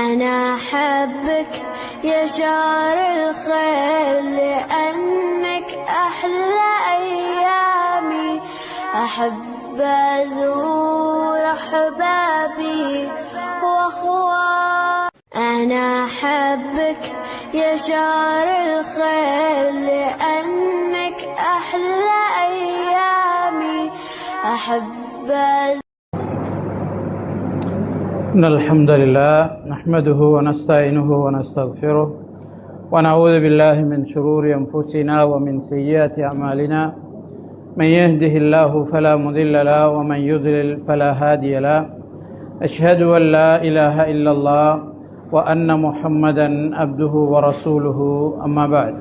أنا أحبك يا شهر الخير لأنك أحلى أيامي. أحب أزور أحبابي وأخواني. أنا أحبك يا شهر الخير لأنك أحلى أيامي. أحب إن الحمد لله نحمده ونستعينه ونستغفره ونعوذ بالله من شرور أنفسنا ومن سيئات أعمالنا. من يهده الله فلا مضل له ومن يضلل فلا هادي له. أشهد أن لا إله إلا الله وأن محمدا عبده ورسوله. أما بعد،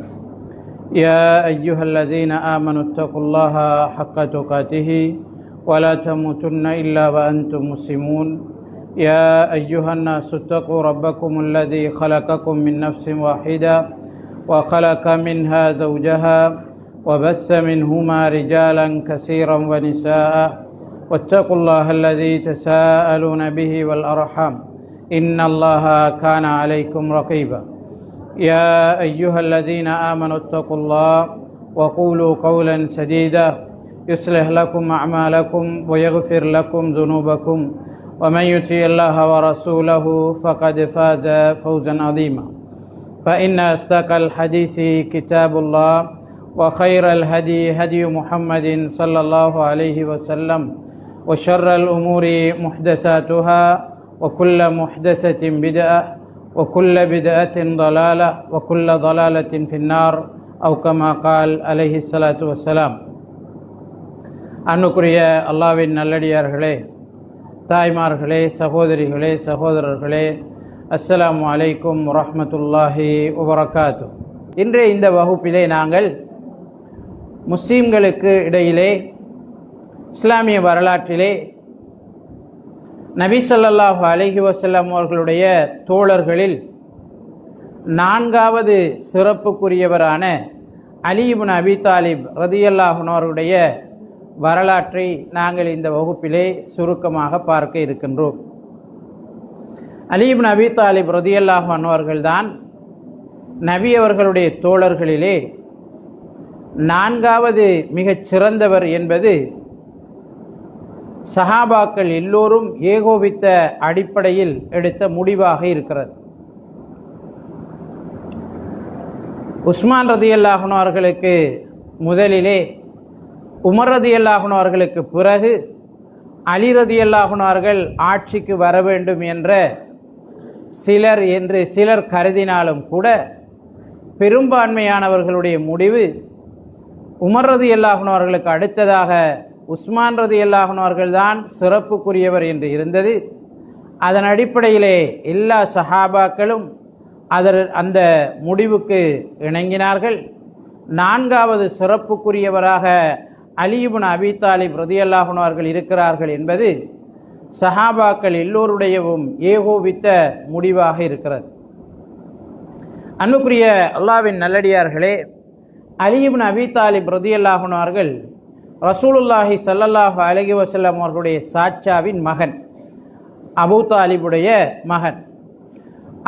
يا أيها الذين آمنوا اتقوا الله حق تقاته ولا تموتن إلا وأنتم مسلمون. يا أيها الناس اتقوا ربكم الذي خلقكم من نفس واحدة وخلق منها زوجها وبث منهما رجالا كثيرا ونساء واتقوا الله الذي تساءلون به والأرحام إن الله كان عليكم رقيبا. يا أيها الذين آمنوا اتقوا الله وقولوا قولا سديدا يصلح لكم أعمالكم ويغفر لكم ذنوبكم ومن يطع الله ورسوله فقد فاز فوزا عظيما. فإن أصدق الحديث كتاب الله وخير الهدي هدي محمد صلى الله عليه وسلم وشر الأمور محدثاتها وكل محدثة بدعة وكل بدعة ضلالة وكل ضلالة في النار أو كما قال عليه الصلاة والسلام. அன்னுக்குரிய அல்லாஹ்வின் நல்லடியார்களே, தாய்மார்களே, சகோதரிகளே, சகோதரர்களே, அஸ்ஸலாமு அலைக்கும் வரஹ்மத்துல்லாஹி வபரகாத்துஹு. இன்றைய இந்த வகுப்பிலே நாங்கள் முஸ்லீம்களுக்கு இடையிலே இஸ்லாமிய வரலாற்றிலே நபி ஸல்லல்லாஹு அலைஹி வஸல்லம் அவர்களுடைய தோழர்களில் நான்காவது சிறப்புக்குரியவரான அலி இப்னு அபி தாலிப் ரதியல்லாஹு அன்ஹு அவருடைய வரலாற்றை நாங்கள் இந்த வகுப்பிலே சுருக்கமாக பார்க்க இருக்கின்றோம். அலி இப்னு அபி தாலிப் ரதியல்லாஹு அன்ஹு அவர்கள்தான் நபி அவர்களுடைய தோழர்களிலே நான்காவது மிகச் சிறந்தவர் என்பது சஹாபாக்கள் எல்லோரும் ஏகோபித்த அடிப்படையில் எடுத்த முடிவாக இருக்கிறது. உஸ்மான் ரதியல்லாஹு அன்ஹு அவர்களுக்கு முதலிலே, உமர் ரதியல்லாஹு அன்ஹு அவர்களுக்கு பிறகு அலி ரதியல்லாஹு அன்ஹு அவர்கள் ஆட்சிக்கு வர வேண்டும் என்ற சிலர் கருதினாலும் கூட பெரும்பான்மையானவர்களுடைய முடிவு உமர் ரதியல்லாஹு அன்ஹு அவர்களுக்கு அடுத்ததாக உஸ்மான் ரதியல்லாஹு அன்ஹு அவர்கள்தான் சிறப்புக்குரியவர் என்று இருந்தது. அதன் அடிப்படையிலே எல்லா சஹாபாக்களும் அந்த முடிவுக்கு இணங்கினார்கள். நான்காவது சிறப்புக்குரியவராக அலி இப்னு அபி தாலிப் ரதியல்லாஹு அன்ஹு அவர்கள் இருக்கிறார்கள் என்பது சஹாபாக்கள் எல்லோருடையவும் ஏகோபித்த முடிவாக இருக்கிறது. அன்புக்குரிய அல்லாஹ்வின் நல்லடியார்களே, அலி இப்னு அபி தாலிப் ரதியல்லாஹு அன்ஹு அவர்கள் ரசூலுல்லாஹி ஸல்லல்லாஹு அலைஹி வஸல்லம் அவர்களுடைய சாச்சாவின் மகன், அபூ தாலிபுடைய மகன்.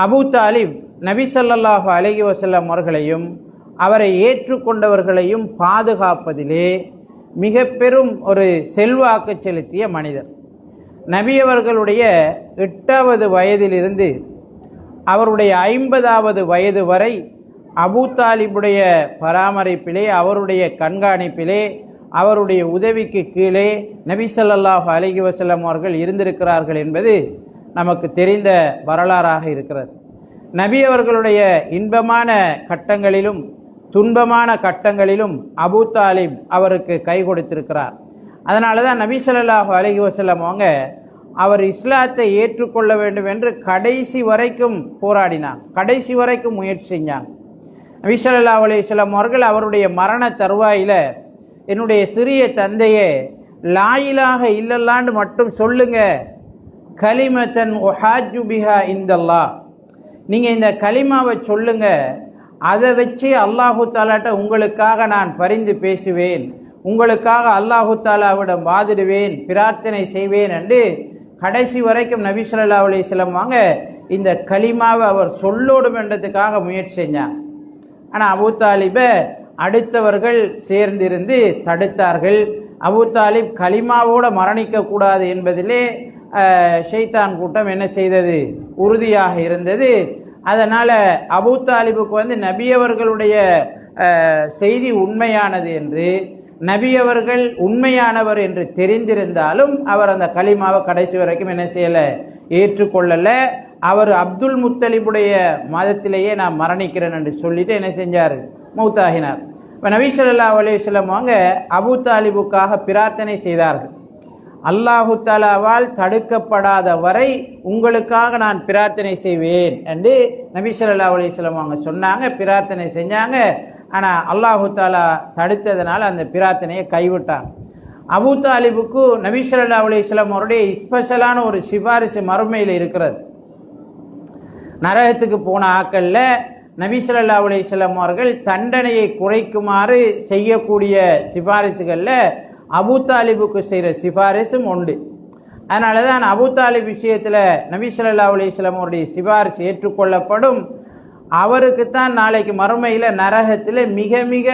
அபூ தாலிப் நபி ஸல்லல்லாஹு அலைஹி வஸல்லம் அவர்களையும் அவரை ஏற்றுக்கொண்டவர்களையும் பாதுகாப்பதிலே மிக பெரும் ஒரு செல்வாக்கு செலுத்திய மனிதர். நபி அவர்களுடைய 8வது வயதிலிருந்து அவருடைய 50வது வயது வரை அபூ தாலிபுடைய பராமரிப்பிலே, அவருடைய கண்காணிப்பிலே, அவருடைய உதவிக்கு கீழே நபி ஸல்லல்லாஹு அலைஹி வஸல்லம் அவர்கள் இருந்திருக்கிறார்கள் என்பது நமக்கு தெரிந்த வரலாறாக இருக்கிறது. நபி அவர்களுடைய இன்பமான கட்டங்களிலும் துன்பமான கட்டங்களிலும் அபூ தாலிப் அவருக்கு கை கொடுத்திருக்கிறார். அதனால தான் நபி ஸல்லல்லாஹு அலைஹி வஸல்லம் அவங்க அவர் இஸ்லாத்தை ஏற்றுக்கொள்ள வேண்டும் என்று கடைசி வரைக்கும் போராடினாங்க, கடைசி வரைக்கும் முயற்சி செஞ்சாங்க. நபி ஸல்லல்லாஹு அலைஹி வஸல்லம் அவர்கள் அவருடைய மரண தருவாயில, என்னுடைய சிறிய தந்தையே, லா இலாஹ இல்லல்லாஹ்னு மட்டும் சொல்லுங்க, கலிமத்தன் உஹாஜ்ஜு பிஹா இந்தல்லாஹ், நீங்கள் இந்த கலிமாவை சொல்லுங்க, அதை வச்சு அல்லாஹு தாலாட்ட உங்களுக்காக நான் பரிந்து பேசுவேன், உங்களுக்காக அல்லாஹு தாலாவிடம் வாதிடுவேன், பிரார்த்தனை செய்வேன் என்று கடைசி வரைக்கும் நபி ஸல்லல்லாஹு அலைஹி வஸல்லம் வாங்க இந்த கலிமாவை அவர் சொல்லோடும் என்றதுக்காக முயற்சி செஞ்சாங்க. ஆனால் அபூ தாலிபை அடுத்தவர்கள் சேர்ந்திருந்து தடுத்தார்கள். அபூ தாலிப் கலிமாவோடு மரணிக்கக்கூடாது என்பதிலே ஷைத்தான் கூட்டம் என்ன செய்தது, உறுதியாக இருந்தது. அதனால் அபூ தாலிபுக்கு நபியவர்களுடைய செய்தி உண்மையானது என்று, நபியவர்கள் உண்மையானவர் என்று தெரிந்திருந்தாலும் அவர் அந்த கலிமாவை கடைசி வரைக்கும் என்ன செய்யலை, ஏற்றுக்கொள்ளலை. அவர் அப்துல் முத்தலிபுடைய மதத்திலேயே நான் மரணிக்கிறேன் என்று சொல்லிட்டு என்ன செஞ்சார், மௌத்தாகினார். இப்போ நபி ஸல்லல்லாஹு அலைஹி வஸல்லம் அவங்க அபூ தாலிபுக்காக பிரார்த்தனை செய்தார்கள். அல்லாஹு தஆலாவால் தடுக்கப்படாத வரை உங்களுக்காக நான் பிரார்த்தனை செய்வேன் என்று நபி ஸல்லல்லாஹு அலைஹி வஸல்லம் அவங்க சொன்னாங்க, பிரார்த்தனை செஞ்சாங்க. ஆனால் அல்லாஹு தஆலா தடுத்ததுனால அந்த பிரார்த்தனையை கைவிட்டாங்க. அபூ தாலிபுக்கு நபி ஸல்லல்லாஹு அலைஹி வஸல்லம் அவருடைய ஸ்பெஷலான ஒரு சிபாரிசு மறுமையில் இருக்கிறது. நரகத்துக்கு போன ஆக்களில் நபி ஸல்லல்லாஹு அலைஹி வஸல்லம் அவர்கள் தண்டனையை குறைக்குமாறு செய்யக்கூடிய சிபாரிசுகளில் அபூ தாலிபுக்கு செய்கிற சிபாரிசும் உண்டு. அதனால தான் அபூ தாலிப் விஷயத்தில் நபி ஸல்லல்லாஹு அலைஹி வஸல்லம் அவருடைய சிபாரிசு ஏற்றுக்கொள்ளப்படும். அவருக்குத்தான் நாளைக்கு மறுமையில் நரகத்தில் மிக மிக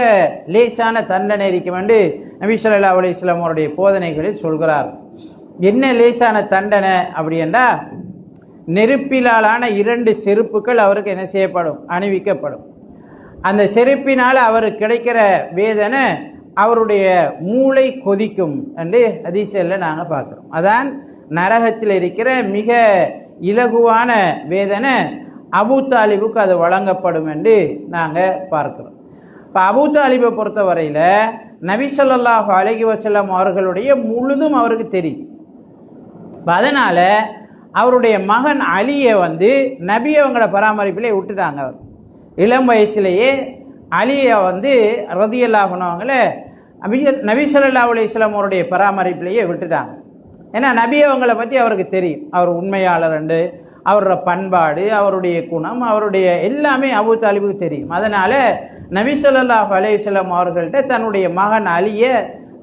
லேசான தண்டனை இருக்கும் என்று நபி ஸல்லல்லாஹு அலைஹி வஸல்லம் அவருடைய போதனைகளில் சொல்கிறார். என்ன லேசான தண்டனை அப்படின்னா, நெருப்பிலான 2 செருப்புகள் அவருக்கு என்ன செய்யப்படும், அணிவிக்கப்படும். அந்த செருப்பினால் அவருக்கு கிடைக்கிற வேதனை அவருடைய மூளை கொதிக்கும் என்று ஹதீஸில் நாங்கள் பார்க்குறோம். அதான் நரகத்தில் இருக்கிற மிக இலகுவான வேதனை அபூ தாலிபுக்கு அது வழங்கப்படும் என்று நாங்கள் பார்க்கிறோம். இப்போ அபூ தாலிபை பொறுத்தவரையில் நபி ஸல்லல்லாஹு அலைஹி வஸல்லம் அவர்களுடைய முழுதும் அவருக்கு தெரியும். அதனால் அவருடைய மகன் அலியை நபி அவங்களோட பராமரிப்பிலே விட்டுட்டாங்க. அவர் இளம் வயசுலேயே அலியை ரலியல்லாஹு அன்ஹுவங்கள நபி ஸல்லல்லாஹு அலைஹி வஸல்லம் அவருடைய பராமரிப்பிலேயே விட்டுட்டாங்க. ஏன்னா நபி அவங்களை பற்றி அவருக்கு தெரியும், அவர் உண்மையாளர் என்று, அவரோட பண்பாடு, அவருடைய குணம், அவருடைய எல்லாமே அபூ தாலிபுக்கு தெரியும். அதனால் நபி ஸல்லல்லாஹு அலைஹி வஸல்லம் அவர்கள்ட்ட தன்னுடைய மகன் அலியை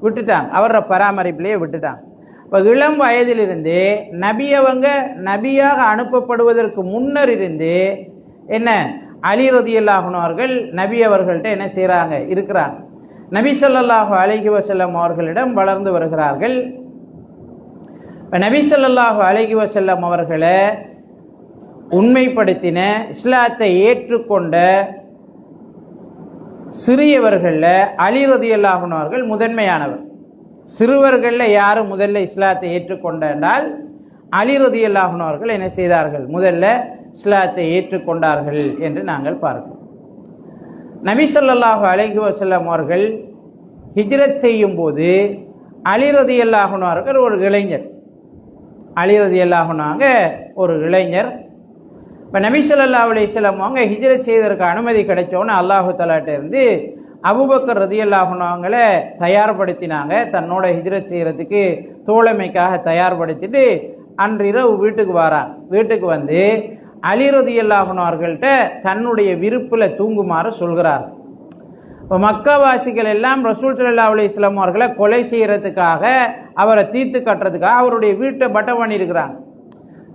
விட்டுட்டாங்க, அவரோட பராமரிப்பிலேயே விட்டுட்டாங்க. இப்போ இளம் வயதிலிருந்தே நபியவங்க நபியாக அனுப்பப்படுவதற்கு முன்னர் இருந்தே என்ன அலி ரலியல்லாஹு அன்ஹு அவர்கள் நபி அவர்கள்ட்ட என்ன செய்கிறாங்க, இருக்கிறாங்க. நபி ஸல்லல்லாஹு அலைஹி வஸல்லம் அவர்களிடம் வளர்ந்து வருகிறார்கள். இப்போ நபி ஸல்லல்லாஹு அலைஹி வஸல்லம் அவர்களை உண்மைப்படுத்தின, இஸ்லாத்தை ஏற்றுக்கொண்ட சிறியவர்களில் அலி ரலியல்லாஹு அன்ஹு அவர்கள் முதன்மையானவர். சிறுவர்களில் யாரும் முதல்ல இஸ்லாத்தை ஏற்றுக்கொண்டால் அலி ரலியல்லாஹு அன்ஹு அவர்கள் என்ன செய்தார்கள், முதல்ல இஸ்லாத்தை ஏற்றுக்கொண்டார்கள் என்று நாங்கள் பார்க்கிறோம். நபி ஸல்லல்லாஹு அலைஹி வஸல்லம் அவர்கள் ஹிஜ்ரத் செய்யும் போது அலி ரலியல்லாஹு அன்ஹு அவர்கள் ஒரு இளைஞர், அலி ரலியல்லாஹு அன்ஹு ஒரு இளைஞர். இப்போ நபி ஸல்லல்லாஹு அலைஹி வஸல்லம் அவங்க ஹிஜ்ரத் செய்வதற்கு அனுமதி கிடைச்சோன்னு அல்லாஹு தஆலாட்ட இருந்து அபூபக்கர் ரலியல்லாஹு அன்ஹு அவங்கள தயார்படுத்தினாங்க. தன்னோட ஹிஜ்ரத் செய்கிறதுக்கு தோழமைக்காக தயார்படுத்திட்டு அன்றிரவு வீட்டுக்கு வராங்க. வீட்டுக்கு அலி ரலியல்லாஹு அன்ஹு அவர்கள்ட்ட தன்னுடைய விருப்பில் தூங்குமாறு சொல்கிறார். இப்போ மக்காவாசிகள் எல்லாம் ரசூல் ஸல்லல்லாஹு அலைஹி வஸல்லம் அவர்களை கொலை செய்கிறதுக்காக, அவரை தீர்த்து கட்டுறதுக்காக அவருடைய வீட்டை பட்டவணி இருக்கிறாங்க.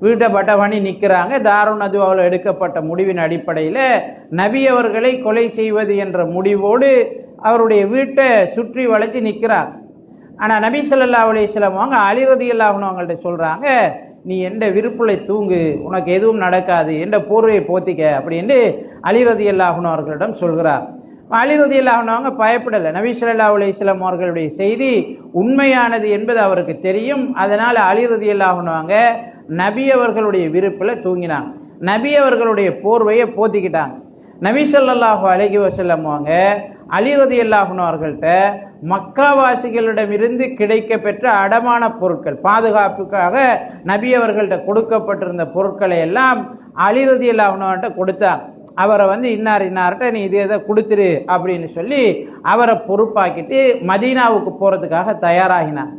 வீட்டை பட்டவணி நிற்கிறாங்க. தாருன் நதுவாவில் எடுக்கப்பட்ட முடிவின் அடிப்படையில் நபி அவர்களை கொலை செய்வது என்ற முடிவோடு அவருடைய வீட்டை சுற்றி வளைத்து நிற்கிறார். ஆனால் நபி ஸல்லல்லாஹு அலைஹி வஸல்லம் அவங்க அலி ரலியல்லாஹு அன்ஹு அவங்கள்ட்ட சொல்கிறாங்க, நீ எந்த விருப்புலை தூங்கு, உனக்கு எதுவும் நடக்காது, என்ற போர்வையை போத்திக்க அப்படின்னு அலி ரலியல்லாஹு அன்ஹு அவர்களிடம் சொல்கிறார். அலி ரலியல்லாஹு அன்ஹு அவங்க பயப்படலை. நபி ஸல்லல்லாஹு அலைஹி வஸல்லம் அவர்களுடைய செய்தி உண்மையானது என்பது அவருக்கு தெரியும். அதனால் அலி ரலியல்லாஹு அன்ஹு அவங்க நபி அவர்களுடைய விருப்பில் தூங்கினாங்க. நபி அவர்களுடைய போர்வையை போத்திக்கிட்டாங்க. நபி ஸல்லல்லாஹு அலைஹி வஸல்லம் அவங்க அலி ரலியல்லாஹு அன்ஹு அவர்கள்ட்ட மக்காவாசிகளிடமிருந்து கிடைக்க பெற்ற அடமான பொருட்கள், பாதுகாப்புக்காக நபி அவர்கள்ட்ட கொடுக்கப்பட்டிருந்த பொருட்களை எல்லாம் அலி ரலியல்லாஹு அன்ஹு அவர்கிட்ட கொடுத்தாங்க. அவரை இன்னார்கிட்ட நீ இதை கொடுத்துரு அப்படின்னு சொல்லி அவரை பொறுப்பாக்கிட்டு மதீனாவுக்கு போகிறதுக்காக தயாராகினாங்க.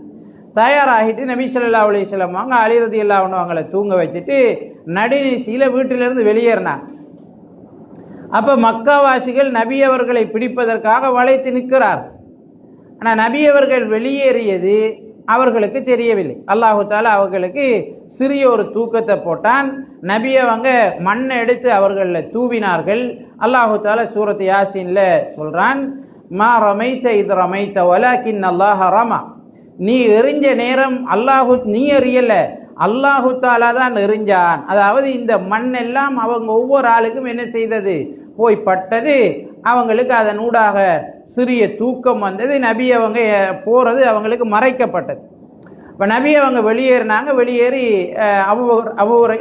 தயாராகிட்டு நபி ஸல்லல்லாஹு அலைஹி வஸல்லம் அவங்க அலி ரலியல்லாஹு அன்ஹு அவங்களை தூங்க வச்சுட்டு நடுநிசையில் வீட்டிலிருந்து வெளியேறினாங்க. அப்போ மக்காவாசிகள் நபி அவர்களை பிடிப்பதற்காக வளைத்து நிற்கிறார். ஆனால் நபி அவர்கள் வெளியேறியது அவர்களுக்கு தெரியவில்லை. அல்லாஹு தாலா அவர்களுக்கு சிறிய ஒரு தூக்கத்தை போட்டான். நபி அவங்க மண்ணை எடுத்து அவர்களில் தூவினார்கள். அல்லாஹு தாலா சூரத் யாசீன்ல சொல்றான், மா ரமைத்த இது ரமைத்த வலாக்கின் அல்லாஹ் ரமா. நீ எறிஞ்ச நேரம் நீ எறியல, அல்லாஹு தாலா தான் எறிஞ்சான். அதாவது இந்த மண் எல்லாம் அவங்க ஒவ்வொரு ஆளுக்கும் என்ன செய்தது, போய் பட்டது. அவங்களுக்கு அதன் ஊடாக சிறிய தூக்கம் வந்தது. நபி அவங்க போறது அவங்களுக்கு மறைக்கப்பட்டது. இப்போ நபி அவங்க வெளியேறினாங்க. வெளியேறி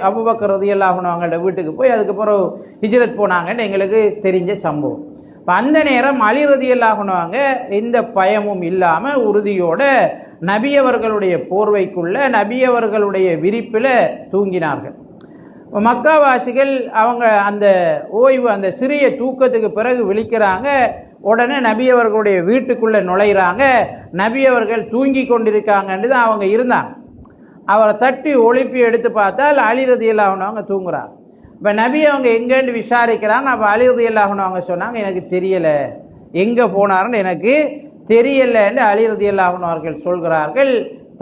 அபூபக்கர் ரலியல்லாஹு அன்ஹு அவங்களோட வீட்டுக்கு போய் அதுக்கப்புறம் ஹிஜ்ரத் போனாங்கன்னு எங்களுக்கு தெரிஞ்ச சம்பவம். இப்போ அந்த நேரம் அலி ரலியல்லாஹு அன்ஹு அவங்க எந்த பயமும் இல்லாமல் உறுதியோட நபி அவர்களுடைய போர்வைக்குள்ள நபி அவர்களுடைய விரிப்பில் தூங்கினார்கள். மக்காவாசிகள் அவங்க அந்த ஓய்வு, அந்த சிறிய தூக்கத்துக்கு பிறகு விழிக்கிறாங்க. உடனே நபி அவர்களுடைய வீட்டுக்குள்ள நுழைகிறாங்க. நபி அவர்கள் தூங்கி கொண்டிருக்காங்கன்னு தான் அவங்க இருந்தாங்க. அவரை தட்டி ஒழுப்பி எடுத்து பார்த்தால் அலி ரலியல்லாஹு அன்ஹு அவங்க தூங்குறாங்க. இப்போ நபி அவங்க எங்கேன்னு விசாரிக்கிறாங்க. அப்போ அலி ரலியல்லாஹு அன்ஹு அவங்க சொன்னாங்க, எனக்கு தெரியலை, எங்கே போனாருன்னு எனக்கு தெரியலைன்னு அலி ரலியல்லாஹு அன்ஹு அவர்கள் சொல்கிறார்கள்.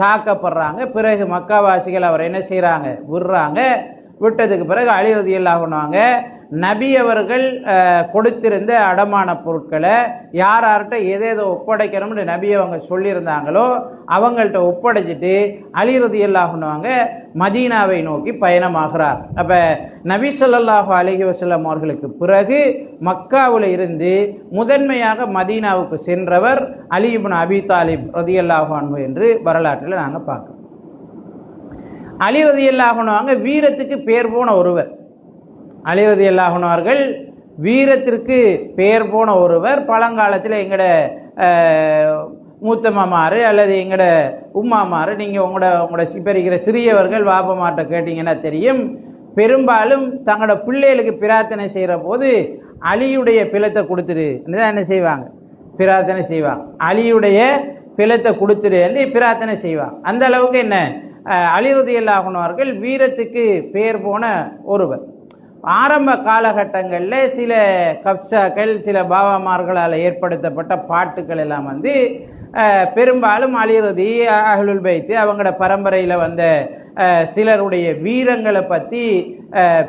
தாக்கப்படுறாங்க. பிறகு மக்காவாசிகள் அவர் என்ன செய்கிறாங்க, விடுறாங்க. விட்டதுக்கு பிறகு அலி ரலியல்லாஹு அன்ஹு நபி அவர்கள் கொடுத்திருந்த அடமான பொருட்களை யார்கிட்ட எதேதோ ஒப்படைக்கணும்னு நபி அவங்க சொல்லியிருந்தாங்களோ அவங்கள்ட்ட ஒப்படைச்சிட்டு அலி ரலியல்லாஹு அன்ஹு மதீனாவை நோக்கி பயணமாகிறார். அப்போ நபி ஸல்லல்லாஹு அலைஹி வஸல்லம் அவர்களுக்கு பிறகு மக்காவில் இருந்து முதன்மையாக மதீனாவுக்கு சென்றவர் அலி இப்னு அபி தாலிப் ரலியல்லாஹு அன்ஹு என்று வரலாற்றில் நாங்கள் பார்க்கிறோம். அலி ரலியல்லாஹு அன்ஹு வீரத்துக்கு பேர் போன ஒருவர். அலி ரலியல்லாஹு அன்ஹு அவர்கள் வீரத்திற்கு பெயர் போன ஒருவர். பழங்காலத்தில் எங்கட மூத்த மாமாரு அல்லது எங்கட உம்மாமாரு, நீங்கள் உங்களோட இப்போ இருக்கிற சிறியவர்கள் வாப்பமாட்ட கேட்டிங்கன்னா தெரியும், பெரும்பாலும் தங்களோட பிள்ளைகளுக்கு பிரார்த்தனை செய்கிற போது அலியுடைய பிளத்தை கொடுத்துரு என்ன செய்வாங்க, பிரார்த்தனை செய்வாங்க. அலியுடைய பிளத்தை கொடுத்துரு என்று பிரார்த்தனை செய்வாங்க. அந்த அளவுக்கு என்ன, அலி ரலியல்லாஹு அன்ஹு அவர்கள் வீரத்துக்கு பெயர் போன ஒருவர். ஆரம்ப காலகட்டங்களில் சில கப்சாக்கள், சில பாபாமார்களால் ஏற்படுத்தப்பட்ட பாட்டுக்கள் எல்லாம் பெரும்பாலும் அலி ரதி, அஹ்லுல் பைத், அவங்களோட பரம்பரையில் வந்த சிலருடைய வீரங்களை பற்றி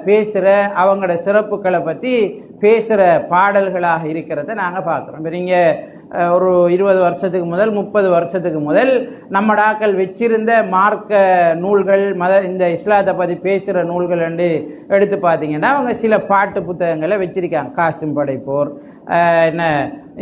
பேசுகிற, அவங்களோட சிறப்புகளை பற்றி பேசுகிற பாடல்களாக இருக்கிறத நாங்கள் பார்க்குறோம். இப்போ நீங்கள் ஒரு 20 வருஷத்துக்கு முதல் 30 வருஷத்துக்கு முதல் நம்மடாக்கள் வச்சிருந்த மார்க்க நூல்கள், இந்த இஸ்லாத்தை பற்றி பேசுகிற நூல்கள் என்று எடுத்து பார்த்தீங்கன்னா அவங்க சில பாட்டு புத்தகங்களை வச்சிருக்காங்க. காசிம் படைப்போர் என்ன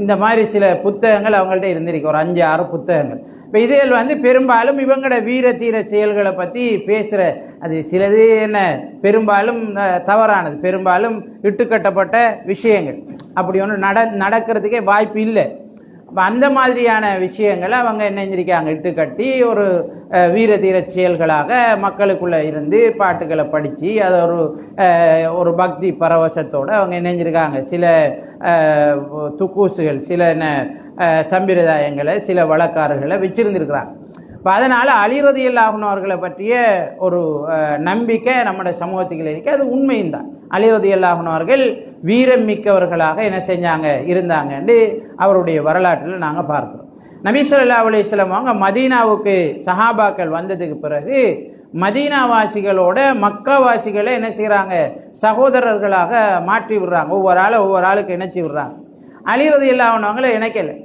இந்த மாதிரி சில புத்தகங்கள் அவங்கள்ட்ட இருந்திருக்கு, ஒரு 5-6 புத்தகங்கள். இப்போ இதில் பெரும்பாலும் இவங்களோட வீர தீர செயல்களை பற்றி பேசுகிற, அது சிலது என்ன பெரும்பாலும் தவறானது, பெரும்பாலும் இட்டுக்கட்டப்பட்ட விஷயங்கள், அப்படி ஒன்று நடக்கிறதுக்கே வாய்ப்பு இல்லை. அப்போ அந்த மாதிரியான விஷயங்களை அவங்க என்ன செஞ்சிருக்காங்க, இட்டுக்கட்டி ஒரு வீர தீர செயல்களாக மக்களுக்குள்ளே இருந்து பாட்டுகளை படித்து அதை ஒரு பக்தி பரவசத்தோடு அவங்க என்ன செஞ்சிருக்காங்க, சில துக்கூசுகள், சில சம்பிரதாயங்களை, சில வழக்காறுகளை வச்சிருந்திருக்கிறாங்க. இப்போ அதனால் அலி ரலியல்லாஹு அன்ஹு அவர்களை பற்றிய ஒரு நம்பிக்கை நம்முடைய சமூகத்துக்கு இருக்கு. அது உண்மையும் தான். அலி ரலியல்லாஹு அன்ஹு அவர்கள் வீரம் மிக்கவர்களாக என்ன செஞ்சாங்க, இருந்தாங்கன்னு அவருடைய வரலாற்றில் நாங்கள் பார்க்கிறோம். நபி ஸல்லல்லாஹு அலைஹி வஸல்லம் அவங்க மதீனாவுக்கு சஹாபாக்கள் வந்ததுக்கு பிறகு மதீனாவாசிகளோட மக்காவாசிகளை என்ன செய்கிறாங்க, சகோதரர்களாக மாற்றி விடுறாங்க. ஒவ்வொரு ஆளுக்கு இணைச்சி விடுறாங்க. அலி ரலியல்லாஹு அன்ஹு அவங்கள இணைக்கலை.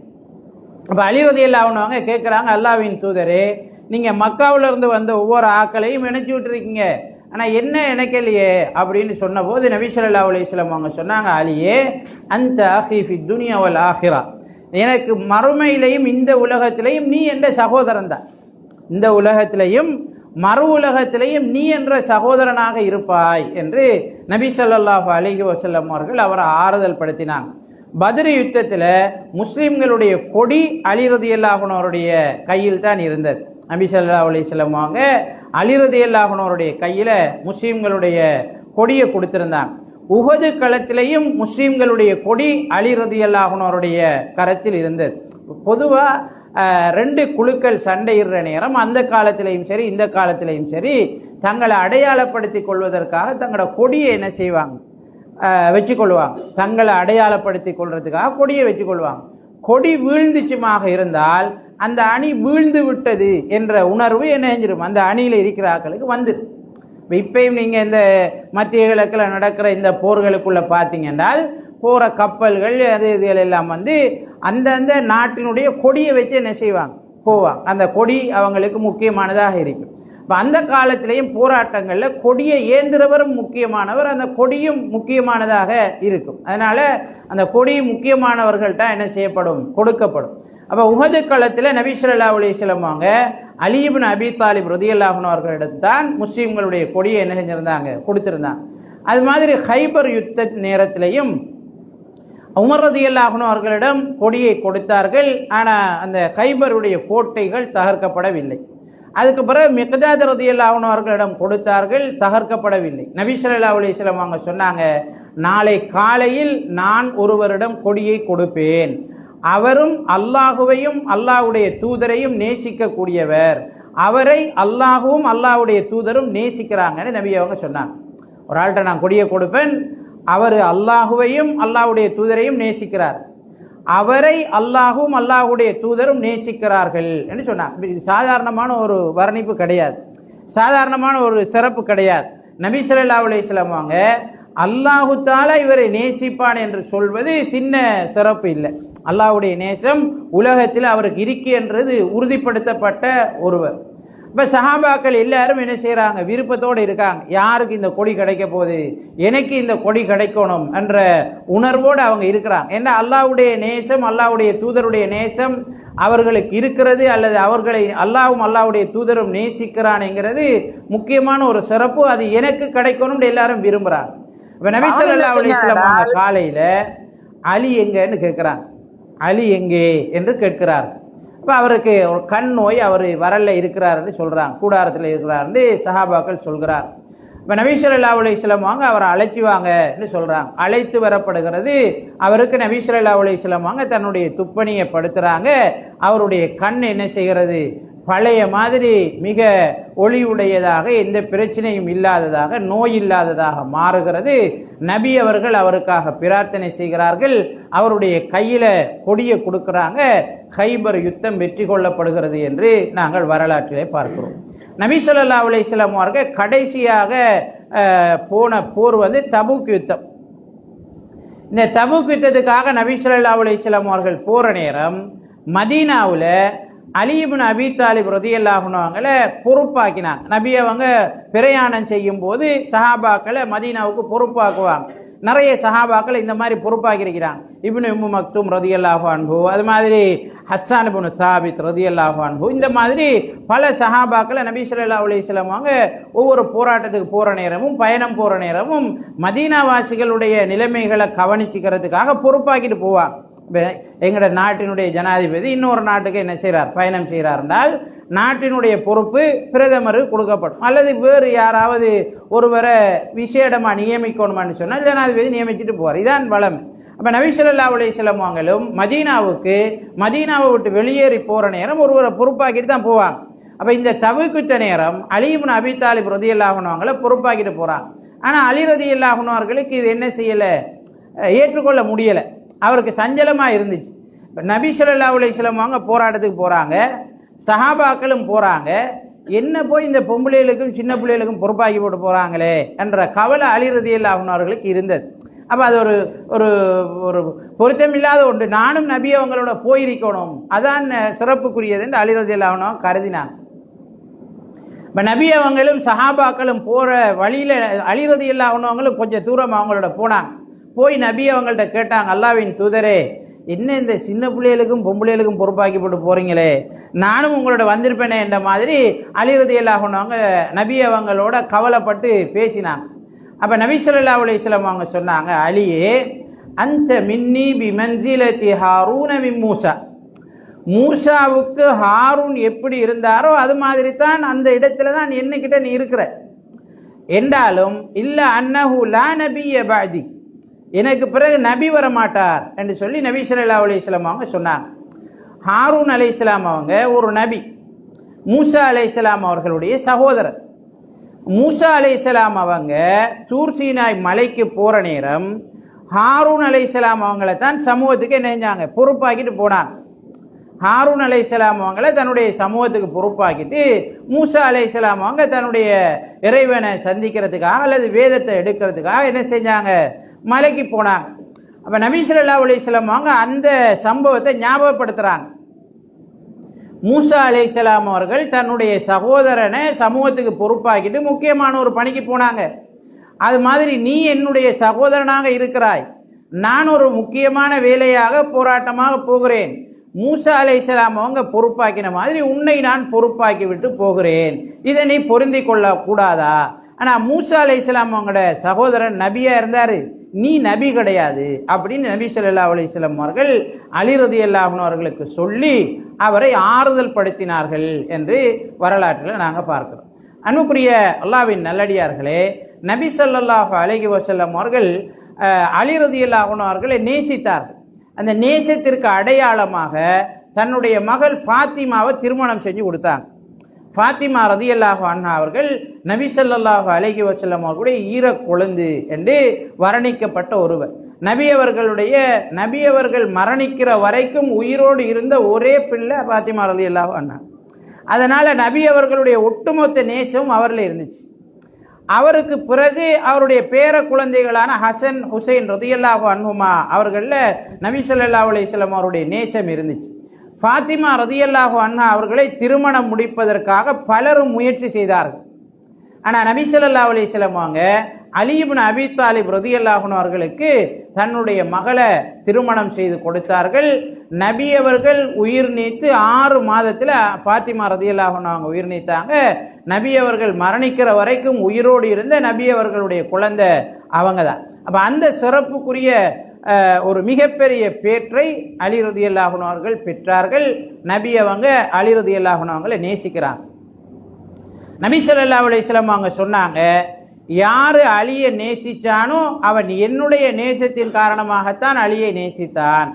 அப்போ அலி ரலியல்லாஹு அன்ஹு அவங்க கேட்குறாங்க, அல்லாஹ்வின் தூதரே, நீங்கள் மக்காவிலிருந்து வந்த ஒவ்வொரு ஆக்களையும் இணைச்சி விட்டுருக்கீங்க, ஆனால் என்ன இணைக்கலையே அப்படின்னு சொன்னபோது நபி ஸல்லல்லாஹு அலைஹி வஸல்லம் அவங்க சொன்னாங்க, அலியே அந்த அஹி ஃபித் துன்யா வல் ஆஹிரா, எனக்கு மறுமையிலையும் இந்த உலகத்திலையும் நீ என்ற சகோதரன் தான், இந்த உலகத்திலையும் மறு உலகத்திலையும் நீ என்ற சகோதரனாக இருப்பாய் என்று நபி ஸல்லல்லாஹு அலைஹி வஸல்லம் அவர்கள் அவரை ஆறுதல் படுத்தினாங்க. பத்ர் யுத்தத்தில் முஸ்லீம்களுடைய கொடி அலி ரலியல்லாஹு அன்ஹு அவருடைய கையில் தான் இருந்தது. நபி ஸல்லல்லாஹு அலைஹி வஸல்லம் அவங்க அலி ரலியல்லாஹு அன்ஹு அவருடைய கையில் முஸ்லீம்களுடைய கொடியை கொடுத்திருந்தாங்க. உஹது களத்திலையும் முஸ்லீம்களுடைய கொடி அலி ரலியல்லாஹு அன்ஹு அவருடைய கரத்தில் இருந்தது. பொதுவாக 2 குழுக்கள் சண்டையிடுற நேரம் அந்த காலத்திலையும் சரி இந்த காலத்திலையும் சரி தங்களை அடையாளப்படுத்தி கொள்வதற்காக தங்களோட கொடியை என்ன செய்வாங்க, வச்சுக்கொள்வாங்க. தங்களை அடையாளப்படுத்தி கொள்றதுக்காக கொடியை வச்சுக்கொள்வாங்க. கொடி வீழ்ந்துச்சுமாக இருந்தால் அந்த அணி வீழ்ந்து விட்டது என்ற உணர்வு என்ன செஞ்சிடும், அந்த அணியில் இருக்கிற ஆட்களுக்கு வந்துடும். இப்பயும் நீங்கள் இந்த மத்திய கிழக்கில் நடக்கிற இந்த போர்களுக்குள்ள பார்த்தீங்கன்னால் போகிற கப்பல்கள் அது இதுகள் எல்லாம் வந்து அந்தந்த நாட்டினுடைய கொடியை வச்சு என்ன செய்வாங்க, போவாங்க. அந்த கொடி அவங்களுக்கு முக்கியமானதாக இருக்கும். இப்போ அந்த காலத்திலையும் போராட்டங்களில் கொடியை ஏந்திரவரும் முக்கியமானவர், அந்த கொடியும் முக்கியமானதாக இருக்கும். அதனால் அந்த கொடி முக்கியமானவர்கள்ட்ட என்ன செய்யப்படும், கொடுக்கப்படும். அப்போ உஹது களத்தில் நபி ஸல்லல்லாஹு அலைஹி வஸல்லம் அவங்க அலி இப்னு அபி தாலிப் ரலியல்லாஹு அன்ஹு அவர்களிடத்தான் முஸ்லீம்களுடைய கொடியை என்ன செஞ்சிருந்தாங்க, கொடுத்திருந்தாங்க. அது மாதிரி ஹைபர் யுத்த நேரத்திலையும் உமர் ரலியல்லாஹு அன்ஹு அவர்களிடம் கொடியை கொடுத்தார்கள். ஆனால் அந்த ஹைபருடைய கோட்டைகள் தகர்க்கப்படவில்லை. அதுக்கு பிறகு மிக்தாத் ரலியல்லாஹு அன்ஹு அவர்களிடம் கொடுத்தார்கள், தகர்க்கப்படவில்லை. நபி ஸல்லல்லாஹு அலைஹி வஸல்லம் அவங்க சொன்னாங்க, நாளை காலையில் நான் ஒருவரிடம் கொடியை கொடுப்பேன், அவரும் அல்லாஹுவையும் அல்லாஹ்வுடைய தூதரையும் நேசிக்கக்கூடியவர், அவரை அல்லாஹுவும் அல்லாஹ்வுடைய தூதரும் நேசிக்கிறாங்கன்னு நபி அவங்க சொன்னாங்க. ஒரு ஆள்கிட்ட நான் கொடியை கொடுப்பேன், அவர் அல்லாஹுவையும் அல்லாஹ்வுடைய தூதரையும் நேசிக்கிறார், அவரை அல்லாஹும் அல்லாஹ்வுடைய தூதரும் நேசிக்கிறார்கள் என்று சொன்னாங்க. இது சாதாரணமான ஒரு வர்ணிப்பு கிடையாது, சாதாரணமான ஒரு சிறப்பு கிடையாது. நபி ஸல்லல்லாஹு அலைஹி வஸல்லம் அவங்க அல்லாஹு தஆலா இவரை நேசிப்பான் என்று சொல்வது சின்ன சிறப்பு இல்லை. அல்லாஹ்வுடைய நேசம் உலகத்தில் அவருக்கு இருக்கு என்றது உறுதிப்படுத்தப்பட்ட ஒருவர். இப்போ சஹாபாக்கள் எல்லாரும் என்ன செய்கிறாங்க, விருப்பத்தோடு இருக்காங்க, யாருக்கு இந்த கொடி கிடைக்க போகுது, எனக்கு இந்த கொடி கிடைக்கணும் என்ற உணர்வோடு அவங்க இருக்கிறாங்க. ஏன்னா அல்லாஹ்வுடைய நேசம், அல்லாஹ்வுடைய தூதருடைய நேசம் அவர்களுக்கு இருக்கிறது, அல்லது அவர்களை அல்லாஹ்வும் அல்லாஹ்வுடைய தூதரும் நேசிக்கிறான்ங்கிறது முக்கியமான ஒரு சிறப்பு. அது எனக்கு கிடைக்கணும்னு எல்லாரும் விரும்புகிறாங்க. இப்போ நபி ஸல்லல்லாஹு அலைஹி வஸல்லம் அவங்க காலையில் அலி எங்கன்னு கேட்குறாங்க, அலி எங்கே என்று கேட்கிறார். இப்போ அவருக்கு ஒரு கண் நோய், அவர் வரல இருக்கிறாருன்னு சொல்கிறாங்க, கூடாரத்தில் இருக்கிறாருன்னு சஹாபாக்கள் சொல்கிறார். இப்போ நபி ஸல்லல்லாஹு அலைஹி வஸல்லம் வாங்க அவரை அழைச்சி வாங்கன்னு சொல்கிறாங்க. அழைத்து வரப்படுகிறது. அவருக்கு நபி ஸல்லல்லாஹு அலைஹி வஸல்லம் வாங்க தன்னுடைய துப்பணியை படுத்துகிறாங்க. அவருடைய கண் என்ன செய்கிறது, பழைய மாதிரி மிக ஒளியுடையதாக, எந்த பிரச்சனையும் இல்லாததாக, நோய் இல்லாததாக மாறுகிறது. நபி அவர்கள் அவருக்காக பிரார்த்தனை செய்கிறார்கள். அவருடைய கையில் கொடியை கொடுக்குறாங்க. ஹைபர் யுத்தம் வெற்றி கொள்ளப்படுகிறது என்று நாங்கள் வரலாற்றிலே பார்க்கிறோம். நபி ஸல்லல்லாஹு அலைஹி வஸல்லம் அவர்கள் கடைசியாக போன போர் வந்து தபூக் யுத்தம். இந்த தபூக் யுத்தத்துக்காக நபி ஸல்லல்லாஹு அலைஹி வஸல்லம் அவர்கள் போற நேரம் மதீனாவில் அலி இப்னு அபி தாலிப் ரலியல்லாஹு அன்ஹு அவங்களை பொறுப்பாக்கினாங்க. நபி அவங்க பிரயாணம் செய்யும் போது சஹாபாக்களை மதீனாவுக்கு பொறுப்பாக்குவாங்க. நிறைய சஹாபாக்கள் இந்த மாதிரி பொறுப்பாக்கி இருக்கிறாங்க. இப்னு உம்மு மக்தூம் ரலியல்லாஹு அன்ஹு, அது மாதிரி ஹஸ்ஸான் இப்னு சாபித் ரலியல்லாஹு அன்ஹு, இந்த மாதிரி பல சஹாபாக்களை நபி ஸல்லல்லாஹு அலைஹி வஸல்லம் அவங்க ஒவ்வொரு போராட்டத்துக்கு போகிற நேரமும் பயணம் போகிற நேரமும் மதீனாவாசிகளுடைய நிலைமைகளை கவனிச்சுக்கிறதுக்காக பொறுப்பாக்கிட்டு போவாங்க. எங்களோட நாட்டினுடைய ஜனாதிபதி இன்னொரு நாட்டுக்கு என்ன செய்கிறார், பயணம் செய்கிறார் என்றால் நாட்டினுடைய பொறுப்பு பிரதமருக்கு கொடுக்கப்படும், அல்லது வேறு யாராவது ஒருவரை விசேடமாக நியமிக்கணுமான்னு சொன்னால் ஜனாதிபதி நியமிச்சுட்டு போவார். இதான் வளம். அப்போ நபி ஸல்லல்லாஹு அலைஹி வஸல்லம் அவங்களும் மதீனாவை விட்டு வெளியேறி போகிற நேரம் ஒருவரை பொறுப்பாக்கிட்டு தான் போவாங்க. அப்போ இந்த தபூக் நேரம் அலி இப்னு அபி தாலிப் ரலியல்லாஹு அன்ஹு அவங்களை பொறுப்பாக்கிட்டு போகிறாங்க. ஆனால் அலி ரலியல்லாஹு அன்ஹு அவர்களுக்கு இது என்ன செய்யலை, ஏற்றுக்கொள்ள முடியலை. அவருக்கு சஞ்சலமாக இருந்துச்சு. இப்போ நபி ஸல்லல்லாஹு அலைஹி வஸல்லம் அவங்க போராட்டத்துக்கு போகிறாங்க, சஹாபாக்களும் போகிறாங்க, என்ன போய் இந்த பொம்பளைகளுக்கும் சின்ன பிள்ளைகளுக்கும் பொறுப்பாக்கி போட்டு போகிறாங்களே என்ற கவலை அலி ரலியல்லாஹு அன்ஹு அவர்களுக்கு இருந்தது. அப்போ அது ஒரு ஒரு ஒரு பொருத்தமில்லாத ஒன்று. நானும் நபி அவங்களோட போயிருக்கணும், அதான் சிறப்புக்குரியது என்று அலி ரலியல்லாஹு அன்ஹு கருதினாங்க. இப்போ நபி அவங்களும் சஹாபாக்களும் போகிற வழியில் அலி ரலியல்லாஹு அன்ஹு அவங்களும் கொஞ்சம் தூரம் அவங்களோட போனாங்க. போய் நபி அவங்கள்ட்ட கேட்டாங்க, அல்லாஹ்வின் தூதரே, என்ன இந்த சின்ன பிள்ளைகளுக்கும் பொம்பளைகளுக்கும் பொறுப்பாக்கி போட்டு போகிறீங்களே, நானும் உங்களோட வந்திருப்பேனே என்ற மாதிரி அலி ரலியல்லாஹு அன்ஹு அவங்க நபி அவங்களோட கவலைப்பட்டு பேசினாங்க. அப்போ நபி ஸல்லல்லாஹு அலைஹி வஸல்லம் அவங்க சொன்னாங்க, அலியே, அந்த மின்னி பி மன்சிலத்தி ஹாரூன மின் மூசா, மூசாவுக்கு ஹாரூன் எப்படி இருந்தாரோ அது மாதிரி தான் அந்த இடத்துல தான் என்னக்கிட்ட நீ இருக்கிற என்றாலும் இல்லை அன்னஹு லா நபிய பஅதி, எனக்கு பிறகு நபி வர மாட்டார் என்று சொல்லி நபி ஸல்லல்லாஹு அலைஹி வஸல்லம் அவங்க சொன்னாங்க. ஹாரூன் அலைஹிஸ்ஸலாம் அவங்க ஒரு நபி, மூசா அலைஹிஸ்ஸலாம் அவர்களுடைய சகோதரர். மூசா அலைஹிஸ்ஸலாம் அவங்க தூர் சீனாய் மலைக்கு போகிற நேரம் ஹாரூன் அலைஹிஸ்ஸலாம் அவங்கள தான் சமூகத்துக்கு என்ன செஞ்சாங்க, பொறுப்பாக்கிட்டு போனாங்க. ஹாரூன் அலைஹிஸ்ஸலாம் அவங்களை தன்னுடைய சமூகத்துக்கு பொறுப்பாக்கிட்டு மூசா அலைஹிஸ்ஸலாம் அவங்க தன்னுடைய இறைவனை சந்திக்கிறதுக்காக அல்லது வேதத்தை எடுக்கிறதுக்காக என்ன செஞ்சாங்க, மலைக்கு போனாங்க. அப்ப நபி ஸல்லல்லாஹு அலைஹி வஸல்லம் அவங்க அந்த சம்பவத்தை ஞாபகப்படுத்துறாங்க. மூசா அலைஹிஸ்ஸலாம் அவர்கள் தன்னுடைய சகோதரனை சமூகத்துக்கு பொறுப்பாக்கிட்டு முக்கியமான ஒரு பணிக்கு போனாங்க. அது மாதிரி நீ என்னுடைய சகோதரனாக இருக்கிறாய், நான் ஒரு முக்கியமான வேலையாக போராட்டமாக போகிறேன், மூசா அலைஹிஸ்ஸலாம் அவங்க பொறுப்பாக்கின மாதிரி உன்னை நான் பொறுப்பாக்கி விட்டு போகிறேன், இதை நீ பொருந்தி கொள்ள கூடாதா? ஆனா மூசா அலைஹிஸ்ஸலாம் அவங்களோட சகோதரன் நபியா இருந்தாரு, நீ நபி கிடையாது அப்படின்னு நபி ஸல்லல்லாஹு அலைஹி வஸல்லம் அவர்கள் அலி ரலியல்லாஹு அன்ஹு அவர்களுக்கு சொல்லி அவரை ஆறுதல் படுத்தினார்கள் என்று வரலாற்றில் நாங்கள் பார்க்கிறோம். அன்புக்குரிய அல்லாஹ்வின் நல்லடியார்களே, நபி ஸல்லல்லாஹு அலைஹி வஸல்லம் அவர்கள் அலி ரலியல்லாஹு அன்ஹு அவர்களை நேசித்தார்கள். அந்த நேசத்திற்கு அடையாளமாக தன்னுடைய மகள் ஃபாத்திமாவை திருமணம் செஞ்சு கொடுத்தாங்க. ஃபாத்திமா ரலியல்லாஹு அன்ஹா அவர்கள் நபி ஸல்லல்லாஹு அலைஹி வஸல்லம் அவர்களுடைய ஈர கொழுந்து என்று வர்ணிக்கப்பட்ட ஒருவர். நபி அவர்கள் மரணிக்கிற வரைக்கும் உயிரோடு இருந்த ஒரே பிள்ளை ஃபாத்திமா ரலியல்லாஹு அன்ஹா. அதனால நபி அவர்களுடைய ஒட்டுமொத்த நேசம் அவரில் இருந்துச்சு. அவருக்கு பிறகு அவருடைய பேர குழந்தைகளான ஹசன் ஹுசைன் ரலியல்லாஹு அன்ஹுமா அவர்களில் நபி ஸல்லல்லாஹு அலைஹி வஸல்லம் அவருடைய நேசம் இருந்துச்சு. ஃபாத்திமா ரலியல்லாஹு அன்ஹா அவர்களை திருமணம் முடிப்பதற்காக பலரும் முயற்சி செய்தார்கள். ஆனால் நபி ஸல்லல்லாஹு அலைஹி வஸல்லம் அவங்க அலி இப்னு அபி தாலிப் ரலியல்லாஹு அன்ஹு அவர்களுக்கு தன்னுடைய மகளை திருமணம் செய்து கொடுத்தார்கள். நபி அவர்கள் உயிர் நீத்து 6 மாதத்தில் ஃபாத்திமா ரலியல்லாஹு அன்ஹா அவங்க உயிர் நீத்தாங்க. நபி அவர்கள் மரணிக்கிற வரைக்கும் உயிரோடு இருந்த நபி அவர்களுடைய குழந்தை அவங்க தான். அப்போ அந்த சிறப்புக்குரிய ஒரு மிகப்பெரிய பேற்றை அலி ரலியல்லாஹு அன்ஹு அவர்கள் பெற்றார்கள். நபி அவங்க அலி ரலியல்லாஹு அன்ஹு அவங்களை நேசிக்கிறாங்க. நபி ஸல்லல்லாஹு அலைஹி வஸல்லம் அவங்க சொன்னாங்க, யாரு அலியை நேசிச்சானோ அவன் என்னுடைய நேசத்தின் காரணமாகத்தான் அலியை நேசித்தான்,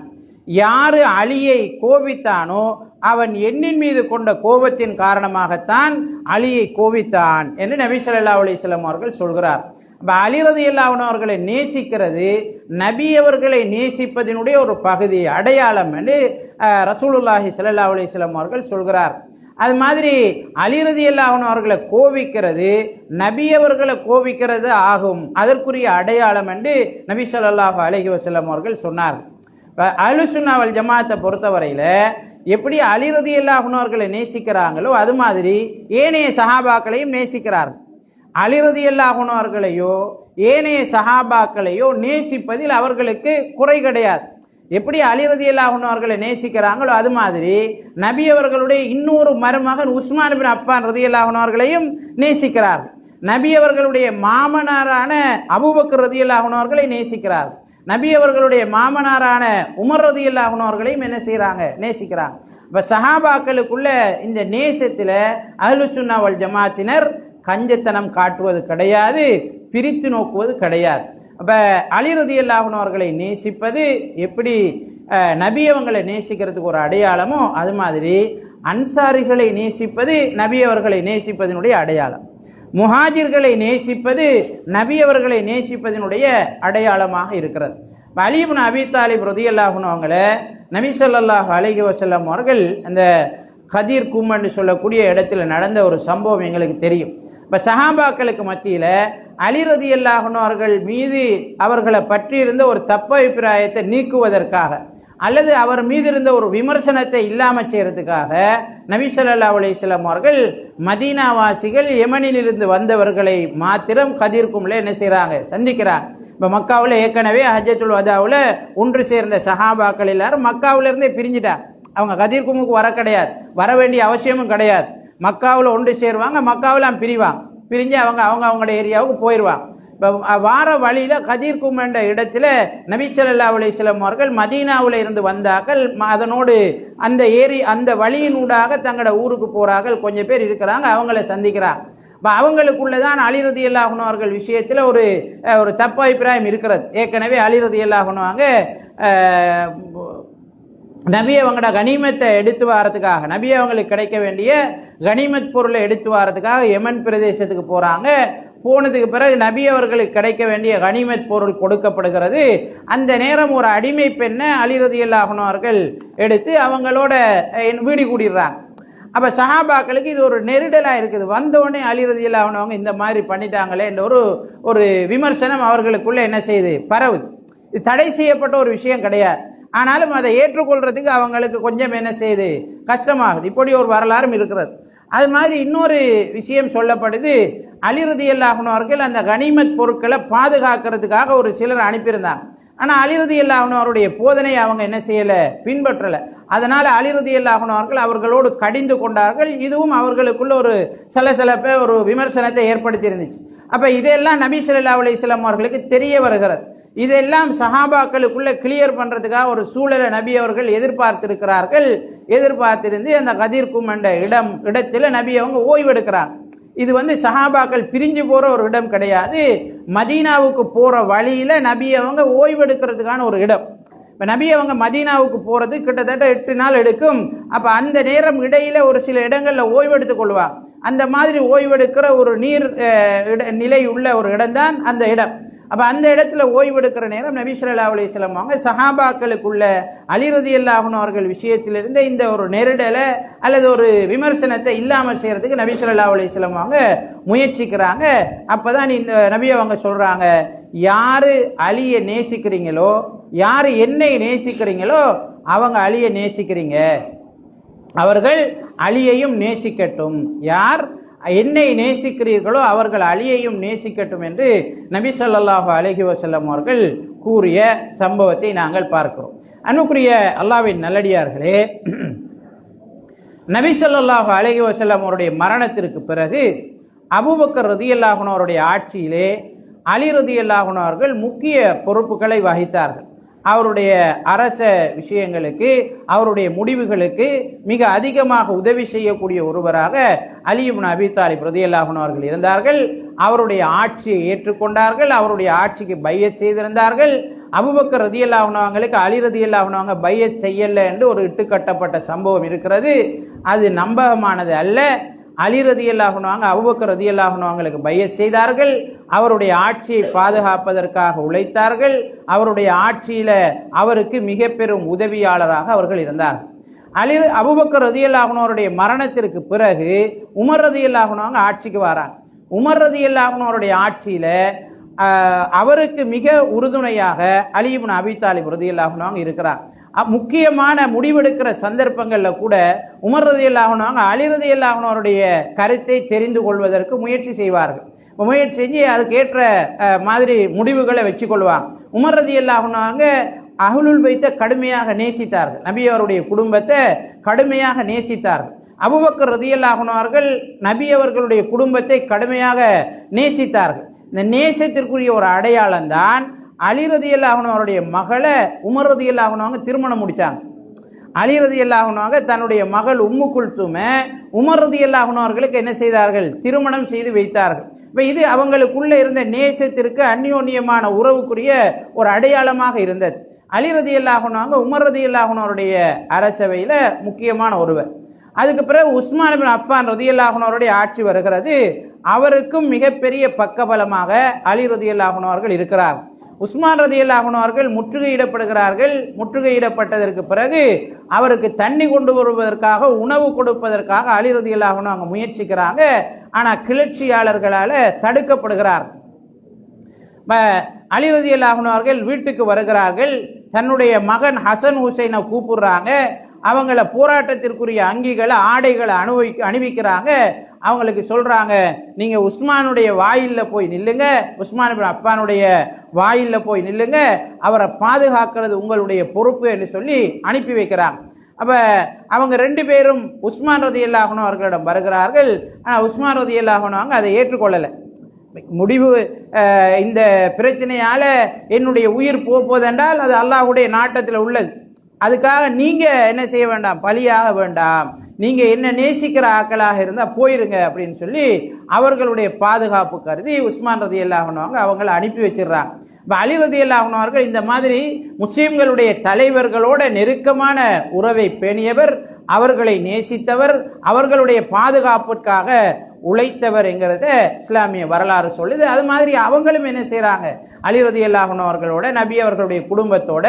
யாரு அலியை கோபித்தானோ அவன் என்னின் மீது கொண்ட கோபத்தின் காரணமாகத்தான் அலியை கோபித்தான் என்று நபி ஸல்லல்லாஹு அலைஹி வஸல்லம் அவர்கள் சொல்கிறார். அப்ப அலி ரலியல்லாஹு அன்ஹு அவர்களை நேசிக்கிறது நபி அவர்களை நேசிப்பதனுடைய ஒரு பகுதி, அடையாளம் என்று ரசூலுல்லாஹி ஸல்லல்லாஹு அலைஹி வஸல்லம் அவர்கள் சொல்கிறார். அது மாதிரி அலி ரலியல்லாஹு அன்ஹு அவர்களை கோபிக்கிறது நபி அவர்களை கோபிக்கிறது ஆகும், அதற்குரிய அடையாளம் என்று நபி ஸல்லல்லாஹு அலைஹி வஸல்லம் அவர்கள் சொன்னார். அஹ்லுஸ் சுன்னா வல் ஜமாஅத்தை பொறுத்தவரையில எப்படி அலி ரலியல்லாஹு அன்ஹு அவர்களை நேசிக்கிறாங்களோ அது மாதிரி ஏனைய சஹாபாக்களையும் நேசிக்கிறார்கள். அலி ரலியல்லாஹு அன்ஹு அவர்களையோ ஏனைய சஹாபாக்களையோ நேசிப்பதில் அவர்களுக்கு குறை கிடையாது. எப்படி அலி ரலியல்லாஹு அன்ஹு அவர்களை நேசிக்கிறாங்களோ அது மாதிரி நபி அவர்களுடைய இன்னொரு மருமகன் உஸ்மான் இப்னு அஃபான் ரலியல்லாஹு அன்ஹு அவர்களையும் நேசிக்கிறார்கள். நபி அவர்களுடைய மாமனாரான அபூபக்கர் ரலியல்லாஹு அன்ஹு அவர்களை நேசிக்கிறார்கள். நபி அவர்களுடைய மாமனாரான உமர் ரலியல்லாஹு அன்ஹு அவர்களையும் என்ன செய்யறாங்க, நேசிக்கிறாங்க. இப்ப சஹாபாக்களுக்குள்ள இந்த நேசத்துல அஹ்லுஸ் சுன்னா வல் ஜமாஅத்தினர் கஞ்சத்தனம் காட்டுவது கிடையாது, பிரித்து நோக்குவது கிடையாது. அப்ப அலி ரலியல்லாஹு அன்ஹு அவர்களை நேசிப்பது எப்படி நபி அவங்களை நேசிக்கிறதுக்கு ஒரு அடையாளமோ அது மாதிரி அன்சாரிகளை நேசிப்பது நபி அவர்களை நேசிப்பதனுடைய அடையாளம், முஹாஜிர்களை நேசிப்பது நபி அவர்களை நேசிப்பதனுடைய அடையாளமாக இருக்கிறது. அலி இப்னு அபி தாலிப் ரலியல்லாஹு அன்ஹு அவங்களை நபி ஸல்லல்லாஹு அலைஹி வஸல்லம் அவர்கள் அந்த கதீர் கும் என்று சொல்லக்கூடிய இடத்துல நடந்த ஒரு சம்பவம் எங்களுக்கு தெரியும். இப்போ சஹாபாக்களுக்கு மத்தியில் அலி ரலியல்லாஹு அன்ஹு அவர்கள் மீது அவர்களை பற்றி இருந்த ஒரு தப்ப அபிப்பிராயத்தை நீக்குவதற்காக அல்லது அவர் மீது இருந்த ஒரு விமர்சனத்தை இல்லாமல் செய்யறதுக்காக நபி ஸல்லல்லாஹு அலைஹி வஸல்லம் அவர்கள் மதீனாவாசிகள் யமனில் இருந்து வந்தவர்களை மாத்திரம் கதீர் கும்ல என்ன செய்கிறாங்க, சந்திக்கிறாங்க. இப்போ மக்காவில் ஏற்கனவே ஹஜ்ஜத்துல் வதாவில் ஒன்று சேர்ந்த சஹாபாக்கள் எல்லாரும் மக்காவில இருந்தே பிரிஞ்சுட்டாங்க. அவங்க கதீர் குமுக்கு வர கிடையாது, வர வேண்டிய அவசியமும் கிடையாது. மக்காவில் ஒன்று சேருவாங்க, மக்காவில் பிரிஞ்சு அவங்களுடைய ஏரியாவுக்கு போயிடுவாங்க. இப்போ வார வழியில் கதீர் கும் என்ற இடத்துல நபி ஸல்லல்லாஹு அலைஹி வஸல்லம் அவர்கள் மதீனாவில் இருந்து வந்தார்கள். அதனோடு அந்த வழியினூடாக தங்களோட ஊருக்கு போறார்கள். கொஞ்சம் பேர் இருக்கிறாங்க, அவங்கள சந்திக்கிறாங்க. இப்போ அவங்களுக்குள்ளதான் அலி ரலியல்லாஹு அன்ஹு அவர்கள் விஷயத்தில் ஒரு தப்பு அபிப்பிராயம் இருக்கிறது. ஏற்கனவே அலி ரலியல்லாஹு அன்ஹு நபி அவங்களோட கனிமத்தை எடுத்து வரதுக்காக, நபி அவங்களுக்கு கிடைக்க வேண்டிய கனிமத் பொருளை எடுத்து வரதுக்காக யமன் பிரதேசத்துக்கு போறாங்க. போனதுக்கு பிறகு நபி அவர்களுக்கு கிடைக்க வேண்டிய கனிமத் பொருள் கொடுக்கப்படுகிறது. அந்த நேரம் ஒரு அடிமை பெண்ணை அலி ரலியல்லாஹு அன்ஹு அவர்கள் எடுத்து அவங்களோட வீடு கூடிடுறாங்க. அப்போ சஹாபாக்களுக்கு இது ஒரு நெருடலாக இருக்குது. வந்தோடனே அலி ரலியல்லாஹு அன்ஹு அவங்க இந்த மாதிரி பண்ணிட்டாங்களே என்ற ஒரு விமர்சனம் அவர்களுக்குள்ள என்ன செய்யுது, பரவுது. இது தடை செய்யப்பட்ட ஒரு விஷயம் கிடையாது. ஆனாலும் அதை ஏற்றுக்கொள்றதுக்கு அவங்களுக்கு கொஞ்சம் என்ன செய்யுது, கஷ்டமாகுது. இப்படி ஒரு வரலாறும் இருக்கிறது. அது மாதிரி இன்னொரு விஷயம் சொல்லப்படுது. அலி ரலியல்லாஹு அன்ஹு அவர்கள் அந்த கனிமத் பொருட்களை பாதுகாக்கிறதுக்காக ஒரு சிலர் அனுப்பியிருந்தாங்க. ஆனால் அலி ரலியல்லாஹு அன்ஹு அவருடைய போதனையை அவங்க என்ன செய்யலை, பின்பற்றலை. அதனால் அலி ரலியல்லாஹு அன்ஹு அவர்கள் அவர்களோடு கடிந்து கொண்டார்கள். இதுவும் அவர்களுக்குள்ள ஒரு சலசலப்பை, ஒரு விமர்சனத்தை ஏற்படுத்தி இருந்துச்சு. அப்போ இதெல்லாம் நபி ஸல்லல்லாஹு அலைஹி வஸல்லம் அவர்களுக்கு தெரிய வருகிறது. இதெல்லாம் சஹாபாக்களுக்குள்ள கிளியர் பண்ணுறதுக்காக ஒரு சூழலை நபி அவர்கள் எதிர்பார்த்திருக்கிறார்கள். எதிர்பார்த்திருந்து அந்த கதீர் கும் என்ற இடத்துல நபி அவங்க ஓய்வெடுக்கிறாங்க. இது சஹாபாக்கள் பிரிஞ்சு போகிற ஒரு இடம் கிடையாது. மதீனாவுக்கு போகிற வழியில் நபி அவங்க ஓய்வெடுக்கிறதுக்கான ஒரு இடம். இப்போ நபி அவங்க மதீனாவுக்கு போகிறது கிட்டத்தட்ட 8 நாள் எடுக்கும். அப்போ அந்த நேரம் இடையில ஒரு சில இடங்களில் ஓய்வெடுத்து கொள்வாங்க. அந்த மாதிரி ஓய்வெடுக்கிற ஒரு நீர் நிலை உள்ள ஒரு இடம்தான் அந்த இடம். அப்போ அந்த இடத்துல ஓய்வெடுக்கிற நேரம் நபி ஸல்லல்லாஹு அலைஹி வஸல்லம் அவங்க சஹாபாக்களுக்குள்ள அலி ரலியல்லாஹு அன்ஹு அவர்கள் விஷயத்திலிருந்து இந்த ஒரு நெருடலை அல்லது ஒரு விமர்சனத்தை இல்லாமல் செய்யறதுக்கு நபி ஸல்லல்லாஹு அலைஹி வஸல்லம் அவங்க முயற்சிக்கிறாங்க. அப்போதான் இந்த நபி அவங்க சொல்றாங்க, யாரு அலியை நேசிக்கிறீங்களோ, யாரு என்னை நேசிக்கிறீங்களோ அவங்க அலியை நேசிக்கிறீங்க, அவர்கள் அலியையும் நேசிக்கட்டும். யார் என்னை நேசிக்கிறீர்களோ அவர்கள் அலியையும் நேசிக்கட்டும் என்று நபி ஸல்லல்லாஹு அலைஹி வஸல்லம் அவர்கள் கூறிய சம்பவத்தை நாங்கள் பார்க்கிறோம். அன்புக்குரிய அல்லாஹ்வின் நல்லடியார்களே, நபி ஸல்லல்லாஹு அலைஹி வஸல்லம் அவருடைய மரணத்திற்கு பிறகு அபூபக்கர் ரலியல்லாஹு அன்ஹு அவருடைய ஆட்சியிலே அலி ரலியல்லாஹு அன்ஹு அவர்கள் முக்கிய பொறுப்புகளை வகித்தார்கள். அவருடைய அரச விஷயங்களுக்கு, அவருடைய முடிவுகளுக்கு மிக அதிகமாக உதவி செய்யக்கூடிய ஒருவராக அலி இப்னு அபீ தாலிப் ரலியல்லாஹு அன்ஹு அவர்கள் இருந்தார்கள். அவருடைய ஆட்சியை ஏற்றுக்கொண்டார்கள். அவருடைய ஆட்சிக்கு பையத் செய்திருந்தார்கள். அபூபக்கர் ரலியல்லாஹு அன்ஹு அவங்களுக்கு அலி ரலியல்லாஹு அன்ஹு அவங்க பையத் செய்யல என்று ஒரு இட்டுக்கட்டப்பட்ட சம்பவம் இருக்கிறது. அது நம்பகமானது அல்ல. அலி ரலியல்லாஹு அன்ஹு அபூபக்கர் ரலியல்லாஹு அன்ஹு அவங்களுக்கு பையத் செய்தார்கள். அவருடைய ஆட்சியை பாதுகாப்பதற்காக உழைத்தார்கள். அவருடைய ஆட்சியில அவருக்கு மிக பெரும் உதவியாளராக அவர்கள் இருந்தார். அபூபக்கர் ரலியல்லாஹு அன்ஹு அவருடைய மரணத்திற்கு பிறகு உமர் ரலியல்லாஹு அன்ஹு ஆட்சிக்கு வராங்க. உமர் ரலியல்லாஹு அன்ஹு அவருடைய ஆட்சியில அவருக்கு மிக உறுதுணையாக அலி இப்னு அபீ தாலிப் ரலியல்லாஹு அன்ஹு இருக்கிறார். முக்கியமான முடிவெடுக்கிற சந்தர்ப்பங்கள்ல கூட உமர் ரலியல்லாஹு அன்ஹு அலி ரலியல்லாஹு அன்ஹு அவருடைய கருத்தை தெரிந்து கொள்வதற்கு முயற்சி செய்வார்கள். முயற்சி செஞ்சு அதுக்கேற்ற மாதிரி முடிவுகளை வச்சு கொள்வாங்க. உமர் ரலியல்லாஹு அன்ஹு அஹ்லுல் பைத்தை கடுமையாக நேசித்தார்கள். நபி அவருடைய குடும்பத்தை கடுமையாக நேசித்தார்கள். அபூபக்கர் ரலியல்லாஹு அன்ஹு அவர்கள் நபி அவர்களுடைய குடும்பத்தை கடுமையாக நேசித்தார்கள். இந்த நேசத்திற்குரிய ஒரு அடையாளம் தான் அலி ரலியல்லாஹு அன்ஹு அவருடைய மகளை உமர் ரலியல்லாஹு அன்ஹு திருமணம் முடிச்சாங்க. அலி ரலியல்லாஹு அன்ஹு தன்னுடைய மகள் உம்மு குல்துமை உமர் ரலியல்லாஹு அன்ஹு அவர்களுக்கு என்ன செய்தார்கள், திருமணம் செய்து வைத்தார்கள். இப்போ இது அவங்களுக்குள்ள இருந்த நேசத்திற்கு அந்யோன்யமான உறவுக்குரிய ஒரு அடையாளமாக இருந்தது. அலி ரலியல்லாஹு அன்ஹு உமர் ரலியல்லாஹு அன்ஹு அவருடைய அரசவையில் முக்கியமான ஒருவர். அதுக்கு பிறகு உஸ்மான் இப்னு அஃபான் ரலியல்லாஹு அன்ஹு அவருடைய ஆட்சி வருகிறது. அவருக்கும் மிகப்பெரிய பக்கபலமாக அலி ரலியல்லாஹு அன்ஹு அவர்கள் இருக்கிறார். உஸ்மான் ரலியல்லாஹு அன்ஹு அவர்கள் முற்றுகையிடப்படுகிறார்கள். முற்றுகையிடப்பட்டதற்கு பிறகு அவருக்கு தண்ணி கொண்டு வருவதற்காக, உணவு கொடுப்பதற்காக அலி ரலியல்லாஹு அன்ஹு அவங்க முயற்சிக்கிறாங்க. ஆனால் கிளர்ச்சியாளர்களால் தடுக்கப்படுகிறார். அலி ரலியல்லாஹு அன்ஹு அவர்கள் வீட்டுக்கு வருகிறார்கள். தன்னுடைய மகன் ஹசன் ஹுசைனை கூப்பிடுறாங்க. அவங்கள போராட்டத்திற்குரிய அங்கிகளை, ஆடைகளை அணிவிக்கிறாங்க. அவங்களுக்கு சொல்றாங்க, நீங்க உஸ்மானுடைய வாயிலில் போய் நில்லுங்க, உஸ்மான் இப்னு அஃபானுடைய வாயிலில் போய் நில்லுங்க, அவரை பாதுகாக்கிறது உங்களுடைய பொறுப்பு என்று சொல்லி அனுப்பி வைக்கிறாங்க. அப்ப அவங்க 2 பேரும் உஸ்மான் ரலியல்லாஹு அன்ஹு அவர்களிடம் வருகிறார்கள். ஆனால் உஸ்மான் ரலியல்லாஹு அன்ஹு அதை ஏற்றுக்கொள்ளலை. முடிவு இந்த பிரச்சனையால என்னுடைய உயிர் போவதென்றால் அது அல்லாஹ்வுடைய நாட்டத்தில் உள்ளது. அதுக்காக நீங்க என்ன செய்ய வேண்டாம், பலியாக வேண்டாம், நீங்க என்ன நேசிக்கிற ஆக்களாக இருந்தால் போயிருங்க அப்படின்னு சொல்லி அவர்களுடைய பாதுகாப்பு கருதி உஸ்மான் ரலியல்லாஹு அன்ஹு அவங்களை அனுப்பி வச்சிடுறாங்க. இப்போ அலி ரலியல்லாஹு அன்ஹு அவர்கள் இந்த மாதிரி முஸ்லிம்களுடைய தலைவர்களோட நெருக்கமான உறவை பேணியவர், அவர்களை நேசித்தவர், அவர்களுடைய பாதுகாப்பிற்காக உழைத்தவர் என்கிறத இஸ்லாமிய வரலாறு சொல்லுது. அது மாதிரி அவங்களும் என்ன செய்கிறாங்க, அலி ரலியல்லாஹு அன்ஹு அவர்களோட, நபி அவர்களுடைய குடும்பத்தோட,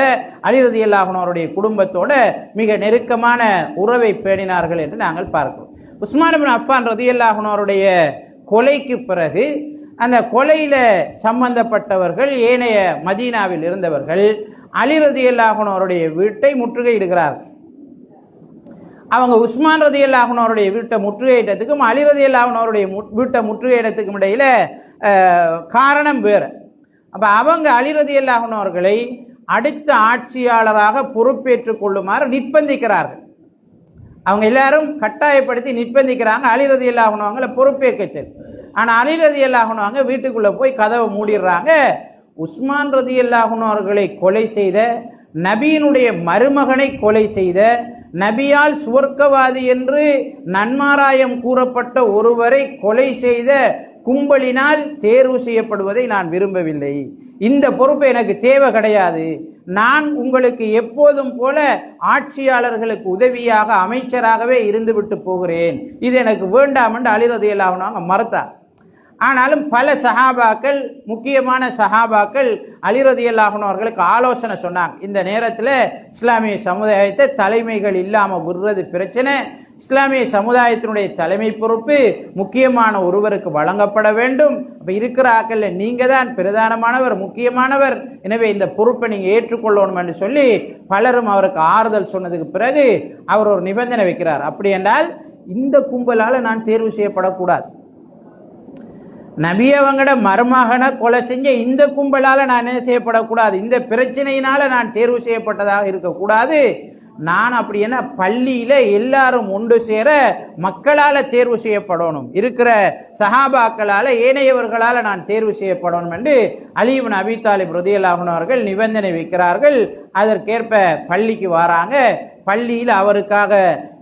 அலி ரலியல்லாஹு அன்ஹு அவருடைய குடும்பத்தோட மிக நெருக்கமான உறவை பேணினார்கள் என்று நாங்கள் பார்க்கிறோம். உஸ்மான் இப்னு அஃபான் ரலியல்லாஹு அன்ஹு அவருடைய கொலைக்கு பிறகு அந்த கொலையில சம்பந்தப்பட்டவர்கள் ஏனைய மதீனாவில் இருந்தவர்கள் அலி ரலியல்லாஹு அன்ஹு அவருடைய வீட்டை முற்றுகையிடுகிறார்கள். அவங்க உஸ்மான் ரலியல்லாஹு அன்ஹு அவருடைய வீட்டை முற்றுகையிட்டதுக்கும் அலி ரலியல்லாஹு அன்ஹு அவருடைய வீட்டை முற்றுகையிடத்துக்கும் இடையில காரணம் வேறு. அப்போ அவங்க அலி ரலியல்லாஹு அன்ஹு அவர்களை அடுத்த ஆட்சியாளராக பொறுப்பேற்றுக் கொள்ளுமாறு நிர்பந்திக்கிறார்கள். அவங்க எல்லாரும் கட்டாயப்படுத்தி நிர்பந்திக்கிறாங்க அலி ரலியல்லாஹு அன்ஹு அவங்களை பொறுப்பேற்க சொல்லி. ஆனால் அலி ரலியல்லாஹு அன்ஹு அவங்க வீட்டுக்குள்ளே போய் கதவை மூடிடுறாங்க. உஸ்மான் ரலியல்லாஹு அன்ஹு அவர்களை கொலை செய்த, நபியினுடைய மருமகனை கொலை செய்த, நபியால் சுவர்க்கவாதி என்று நன்மாராயம் கூறப்பட்ட ஒருவரை கொலை செய்த கும்பலினால் தேர்வு செய்யப்படுவதை நான் விரும்பவில்லை. இந்த பொறுப்பு எனக்கு தேவை கிடையாது. நான் உங்களுக்கு எப்போதும் போல ஆட்சியாளர்களுக்கு உதவியாக அமைச்சராகவே இருந்துவிட்டு போகிறேன். இது எனக்கு வேண்டாம் என்று அலி ரலியல்லாஹு அன்ஹு மறுத்தார். ஆனாலும் பல சஹாபாக்கள், முக்கியமான சஹாபாக்கள் அலி ரலியல்லாஹு அன்ஹு அவர்களுக்கு ஆலோசனை சொன்னாங்க. இந்த நேரத்தில் இஸ்லாமிய சமுதாயத்தை தலைமைகள் இல்லாமல் விடுறது பிரச்சனை. இஸ்லாமிய சமுதாயத்தினுடைய தலைமை பொறுப்பு முக்கியமான ஒருவருக்கு வழங்கப்பட வேண்டும். அப்போ இருக்கிற ஆக்கள் நீங்கள் தான் பிரதானமானவர், முக்கியமானவர், எனவே இந்த பொறுப்பை நீங்கள் ஏற்றுக்கொள்ளணும் என்று சொல்லி பலரும் அவருக்கு ஆறுதல் சொன்னதுக்கு பிறகு அவர் ஒரு நிபந்தனை வைக்கிறார். அப்படி என்றால் இந்த கும்பலால் நான் தேர்வு செய்யப்படக்கூடாது. நபி அவங்கட மருமகனை கொலை செஞ்ச இந்த கும்பலால் நான் என்ன செய்யப்படக்கூடாது, இந்த பிரச்சனையினால நான் தேர்வு செய்யப்பட்டதாக இருக்கக்கூடாது. நான் அப்படி என்ன பள்ளியில எல்லாரும் ஒன்று சேர மக்களால் தேர்வு செய்யப்படணும், இருக்கிற சஹாபாக்களால் ஏனையவர்களால் நான் தேர்வு செய்யப்படணும் என்று அலி இப்னு அபீ தாலிப் ரலியல்லாஹு அன்ஹு அவர்கள் நிபந்தனை வைக்கிறார்கள். அதற்கேற்ப பள்ளிக்கு வராங்க. பள்ளியில் அவருக்காக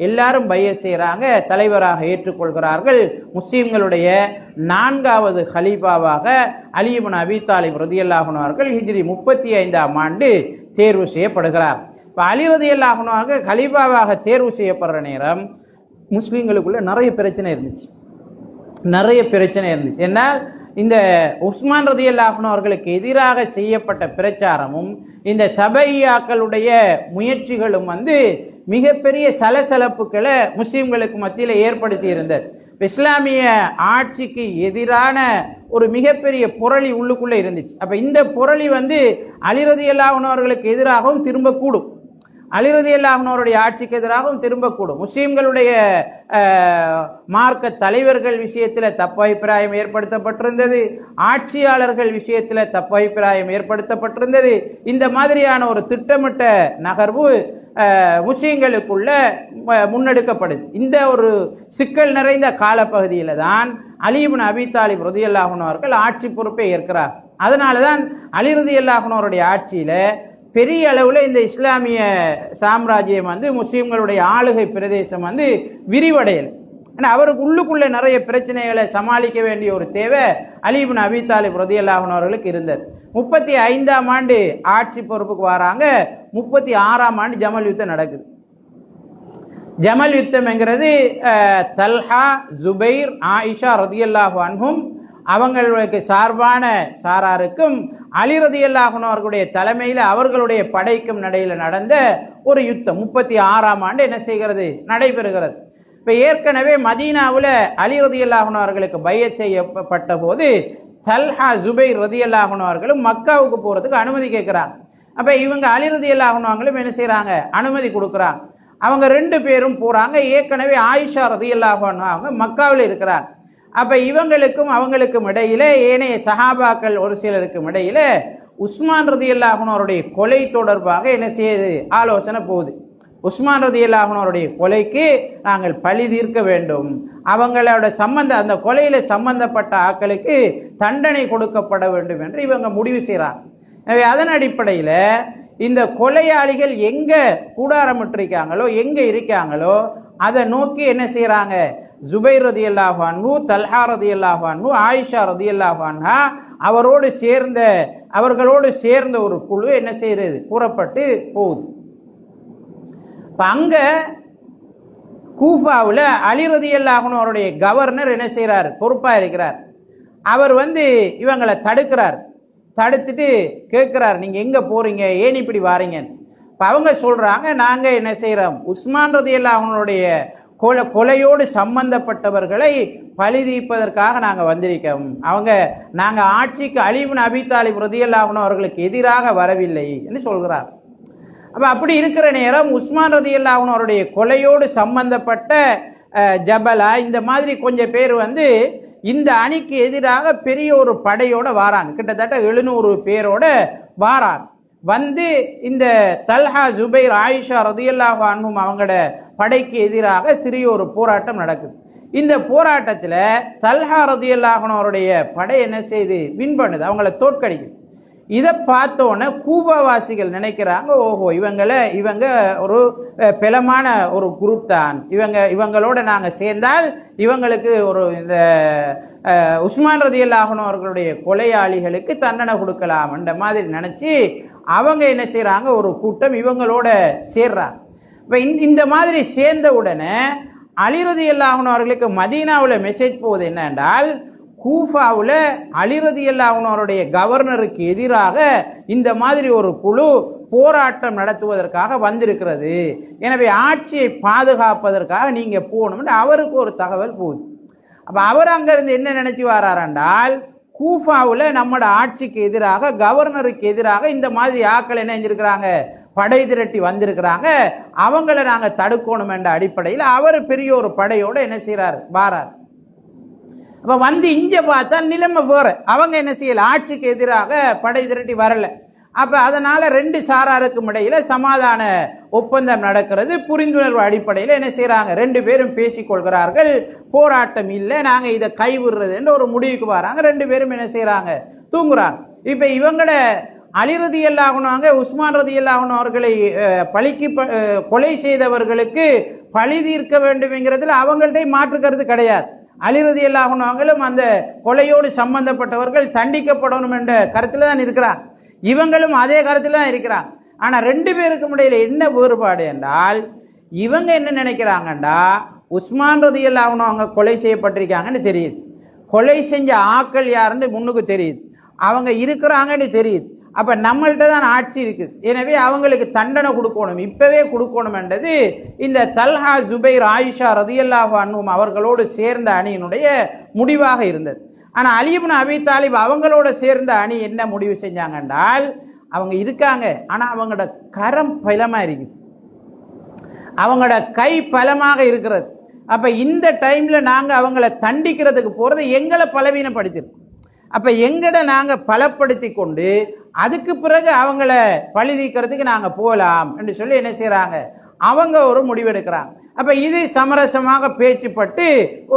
எல்லாரும் பையத் செய்கிறாங்க, தலைவராக ஏற்றுக்கொள்கிறார்கள். முஸ்லீம்களுடைய 4வது ஹலீஃபாவாக அலி இப்னு அபீ தாலிப் ரலியல்லாஹு அன்ஹு அவர்கள் ஹிஜ்ரி 35ஆம் ஆண்டு தேர்வு செய்யப்படுகிறார். இப்போ அலி ரலியல்லாஹு அன்ஹு அவர்கள் ஹலீஃபாவாக தேர்வு செய்யப்படுற நேரம் முஸ்லீம்களுக்குள்ள நிறைய பிரச்சனை இருந்துச்சு. ஏன்னா இந்த உஸ்மான் ரலியல்லாஹு அன்ஹு அவர்களுக்கு எதிராக செய்யப்பட்ட பிரச்சாரமும் இந்த சபையாக்களுடைய முயற்சிகளும் மிகப்பெரிய சலசலப்புகளை முஸ்லீம்களுக்கு மத்தியில் ஏற்படுத்தி இருந்தது. இஸ்லாமிய ஆட்சிக்கு எதிரான ஒரு மிகப்பெரிய புரளி உள்ளுக்குள்ளே இருந்துச்சு. அப்போ இந்த புரளி அலி ரலியல்லாஹு அன்ஹு அவர்களுக்கு எதிராகவும் திரும்பக்கூடும், அலி ரலியல்லாஹு அன்ஹு அவருடைய ஆட்சிக்கு எதிராகவும் திரும்பக்கூடும். முஸ்லீம்களுடைய மார்க்க தலைவர்கள் விஷயத்தில் தப்பு அபிப்பிராயம் ஏற்படுத்தப்பட்டிருந்தது, ஆட்சியாளர்கள் விஷயத்தில் தப்பு அபிப்பிராயம் ஏற்படுத்தப்பட்டிருந்தது. இந்த மாதிரியான ஒரு திட்டமிட்ட நகர்வு முஸ்லீம்களுக்குள்ள முன்னெடுக்கப்படுது. இந்த ஒரு சிக்கல் நிறைந்த காலப்பகுதியில் தான் அலி இப்னு அபீ தாலிப் ரலியல்லாஹு அன்ஹு அவர்கள் ஆட்சி பொறுப்பை ஏற்கிறார். அதனால தான் அலி ரலியல்லாஹு அன்ஹு அவருடைய ஆட்சியில் பெரிய அளவில் இந்த இஸ்லாமிய சாம்ராஜ்யம் முஸ்லீம்களுடைய ஆளுகை பிரதேசம் விரிவடையல். ஆனால் அவருக்கு உள்ளுக்குள்ளே நிறைய பிரச்சனைகளை சமாளிக்க வேண்டிய ஒரு தேவை அலி இப்னு அபீ தாலிப் ரலியல்லாஹு அன்ஹு அவர்களுக்கு இருந்தது. 35ஆம் ஆண்டு ஆட்சி பொறுப்புக்கு வராங்க. 36ஆம் ஆண்டு ஜமல் யுத்தம் நடக்குது. ஜமல் யுத்தம் என்கிறது தல்ஹா, ஜுபைர், ஆயிஷா ரலியல்லாஹு அன்ஹும் அவங்களுக்கு சார்பான சாராருக்கும் அலி ரலியல்லாஹு அன்ஹு அவர்களுடைய தலைமையில் அவர்களுடைய படைக்கும் நடையில் நடந்த ஒரு யுத்தம் 36ஆம் ஆண்டு என்ன செய்கிறது, நடைபெறுகிறது. இப்போ ஏற்கனவே மதீனாவில் அலி ரலியல்லாஹு அன்ஹு அவர்களுக்கு பையத் செய்யப்பட்ட போது தல்ஹா, ஜுபைர் ரலியல்லாஹு அன்ஹு அவர்களும் மக்காவுக்கு போகிறதுக்கு அனுமதி கேட்குறாங்க. அப்போ இவங்க அலி ரலியல்லாஹு அன்ஹு அவங்களும் என்ன செய்கிறாங்க, அனுமதி கொடுக்குறாங்க. அவங்க 2 பேரும் போகிறாங்க. ஏற்கனவே ஆயிஷா ரலியல்லாஹு அன்ஹா அவங்க மக்காவில் இருக்கிறாங்க. அப்போ இவங்களுக்கும் அவங்களுக்கும் இடையில ஏனைய சஹாபாக்கள் ஒரு சிலருக்கும் இடையில உஸ்மான் ரலியல்லாஹு அன்ஹு அவருடைய கொலை தொடர்பாக என்ன செய்யுது, ஆலோசனை போகுது. உஸ்மான் ரலியல்லாஹு அன்ஹு அவருடைய கொலைக்கு நாங்கள் பழி தீர்க்க வேண்டும், அவங்களோட அந்த கொலையில சம்பந்தப்பட்ட ஆக்களுக்கு தண்டனை கொடுக்கப்பட வேண்டும் என்று இவங்க முடிவு செய்கிறாங்க. எனவே அதன் அடிப்படையில் இந்த கொலையாளிகள் எங்க கூடாரமிட்டிருக்காங்களோ, எங்க இருக்காங்களோ அதை நோக்கி என்ன செய்யறாங்க, ஜுபைர் ரலியல்லாஹு அன்ஹு, தல்ஹா ரலியல்லாஹு அன்ஹு, ஆயிஷா ரலியல்லாஹு அன்ஹா அவர்களோடு சேர்ந்த ஒரு குழு என்ன செய்யறது, கூறப்பட்டு போகுது. இப்போ அங்க கூஃபாவில் அலி ரலியல்லாஹு அன்ஹு அவருடைய கவர்னர் என்ன செய்கிறார், பொறுப்பாக இருக்கிறார். அவர் இவங்களை தடுக்கிறார். தடுத்துட்டு கேட்குறார், நீங்கள் எங்கே போகிறீங்க, ஏன் இப்படி வாரீங்க? இப்போ அவங்க சொல்கிறாங்க, நாங்கள் என்ன செய்கிறோம், உஸ்மான் ரலியல்லாஹு அன்ஹுடைய கொலையோடு சம்பந்தப்பட்டவர்களை பழி தீர்ப்பதற்காக நாங்கள் வந்திருக்கோம். நாங்கள் ஆட்சிக்கு அலி இப்னு அபீ தாலிப் ரலியல்லாஹு அன்ஹு அவர்களுக்கு எதிராக வரவில்லை என்று சொல்கிறார். அப்போ அப்படி இருக்கிற நேரம் உஸ்மான் ரலியல்லாஹு அன்ஹு அவருடைய கொலையோடு சம்பந்தப்பட்ட ஜபலா இந்த மாதிரி கொஞ்சம் பேர் இந்த அணிக்கு எதிராக பெரிய ஒரு படையோட வாராங்க. கிட்டத்தட்ட 700 பேரோட வாராங்க. இந்த தல்ஹா, ஜுபைர், ஆயிஷா ரலியல்லாஹு அன்ஹும் அவங்களோட படைக்கு எதிராக சிறிய ஒரு போராட்டம் நடக்குது. இந்த போராட்டத்தில் தல்ஹா ரலியல்லாஹு அன்ஹு அவருடைய படை என்ன செய்து வின் பண்ணுது, அவங்கள தோற்கடிக்குது. இதை பார்த்தோன்னே கூபாவாசிகள் நினைக்கிறாங்க, ஓஹோ இவங்க ஒரு பெலமான ஒரு குரூப் தான், இவங்களோட நாங்கள் சேர்ந்தால் இவங்களுக்கு இந்த உஸ்மான் ரலியல்லாஹு அன்ஹு அவர்களுடைய கொலையாளிகளுக்கு தண்டனை கொடுக்கலாம் என்ற மாதிரி நினச்சி அவங்க என்ன செய்கிறாங்க, ஒரு கூட்டம் இவங்களோட சேர்றாங்க. இப்போ இந்த மாதிரி சேர்ந்த உடனே அலி ரலியல்லாஹு அன்ஹு அவர்களுக்கு மதீனாவில் மெசேஜ் போகுது என்னென்றால், கூஃபாவில் அலி ரலியல்லாஹு அன்ஹு அவருடைய கவர்னருக்கு எதிராக இந்த மாதிரி ஒரு குழு போராட்டம் நடத்துவதற்காக வந்திருக்கிறது, எனவே ஆட்சியை பாதுகாப்பதற்காக நீங்கள் போகணும்னு அவருக்கு ஒரு தகவல் போகுது. அப்போ அவர் அங்கேருந்து என்ன நினச்சி வராரென்றால், கூஃபாவில் நம்மளோட ஆட்சிக்கு எதிராக கவர்னருக்கு எதிராக இந்த மாதிரி ஆக்கள் என்ன செஞ்சிருக்கிறாங்க, படை திரட்டி வந்திருக்கிறாங்க, அவங்கள நாங்கள் தடுக்கணும் என்ற அடிப்படையில் அவர் பெரிய ஒரு படையோடு என்ன செய்கிறார், வாரார். அப்போ இங்கே பார்த்தா நிலைமை வேறு. அவங்க என்ன செய்யலை, ஆட்சிக்கு எதிராக படை திரட்டி வரலை. அப்போ அதனால் 2 சாராருக்கும் இடையில் சமாதான ஒப்பந்தம் நடக்கிறது. புரிந்துணர்வு அடிப்படையில் என்ன செய்கிறாங்க, 2 பேரும் பேசிக்கொள்கிறார்கள். போராட்டம் இல்லை, நாங்கள் இதை கைவிடுறது என்ற ஒரு முடிவுக்கு வராங்க. 2 பேரும் என்ன செய்கிறாங்க, தூங்குறாங்க. இப்போ இவங்கள அலி ரலியல்லாஹு அன்ஹு உஸ்மான் ரலியல்லாஹு அன்ஹு அவர்களை கொலை செய்தவர்களுக்கு பழி தீர்க்க வேண்டும்ங்கிறதுல அவங்கள்ட்ட மாற்று கருத்து கிடையாது. அலி ரலியல்லாஹு அன்ஹு அவங்களும் அந்த கொலையோடு சம்பந்தப்பட்டவர்கள் தண்டிக்கப்படணும் என்ற கருத்தில் தான் இருக்கிறார். இவங்களும் அதே கருத்தில் தான் இருக்கிறாங்க. ஆனால் 2 பேருக்கும் இடையில என்ன வேறுபாடு என்றால், இவங்க என்ன நினைக்கிறாங்கண்டா, உஸ்மான் ரலியல்லாஹு அன்ஹு அவங்க கொலை செய்யப்பட்டிருக்காங்கன்னு தெரியுது, கொலை செஞ்ச ஆக்கள் யாருன்னு முன்னுக்கு தெரியுது, அவங்க இருக்கிறாங்கன்னு தெரியுது. அப்போ நம்மள்கிட்ட தான் ஆட்சி இருக்குது, எனவே அவங்களுக்கு தண்டனை கொடுக்கணும், இப்பவே கொடுக்கணும் என்றது இந்த தல்ஹா, ஜுபைர், ஆயிஷா ரலியல்லாஹு அன்ஹும் அவர்களோடு சேர்ந்த அணியினுடைய முடிவாக இருந்தது. ஆனால் அலி இப்னு அபீ தாலிப் அவங்களோட சேர்ந்த அணி என்ன முடிவு செஞ்சாங்க என்றால், அவங்க இருக்காங்க, ஆனால் அவங்களோட கரம் பலமாக இருக்குது, அவங்களோட கை பலமாக இருக்கிறது. அப்போ இந்த டைமில் நாங்கள் அவங்கள தண்டிக்கிறதுக்கு போகிறது எங்களை பலவீனப்படுத்திருக்கோம். அப்போ எங்கட நாங்கள் பலப்படுத்தி கொண்டு அதுக்கு பிறகு அவங்கள பழி தீர்க்கிறதுக்கு நாங்கள் போகலாம் என்று சொல்லி என்ன செய்கிறாங்க, அவங்க ஒரு முடிவெடுக்கிறாங்க. அப்போ இது சமரசமாக பேச்சுப்பட்டு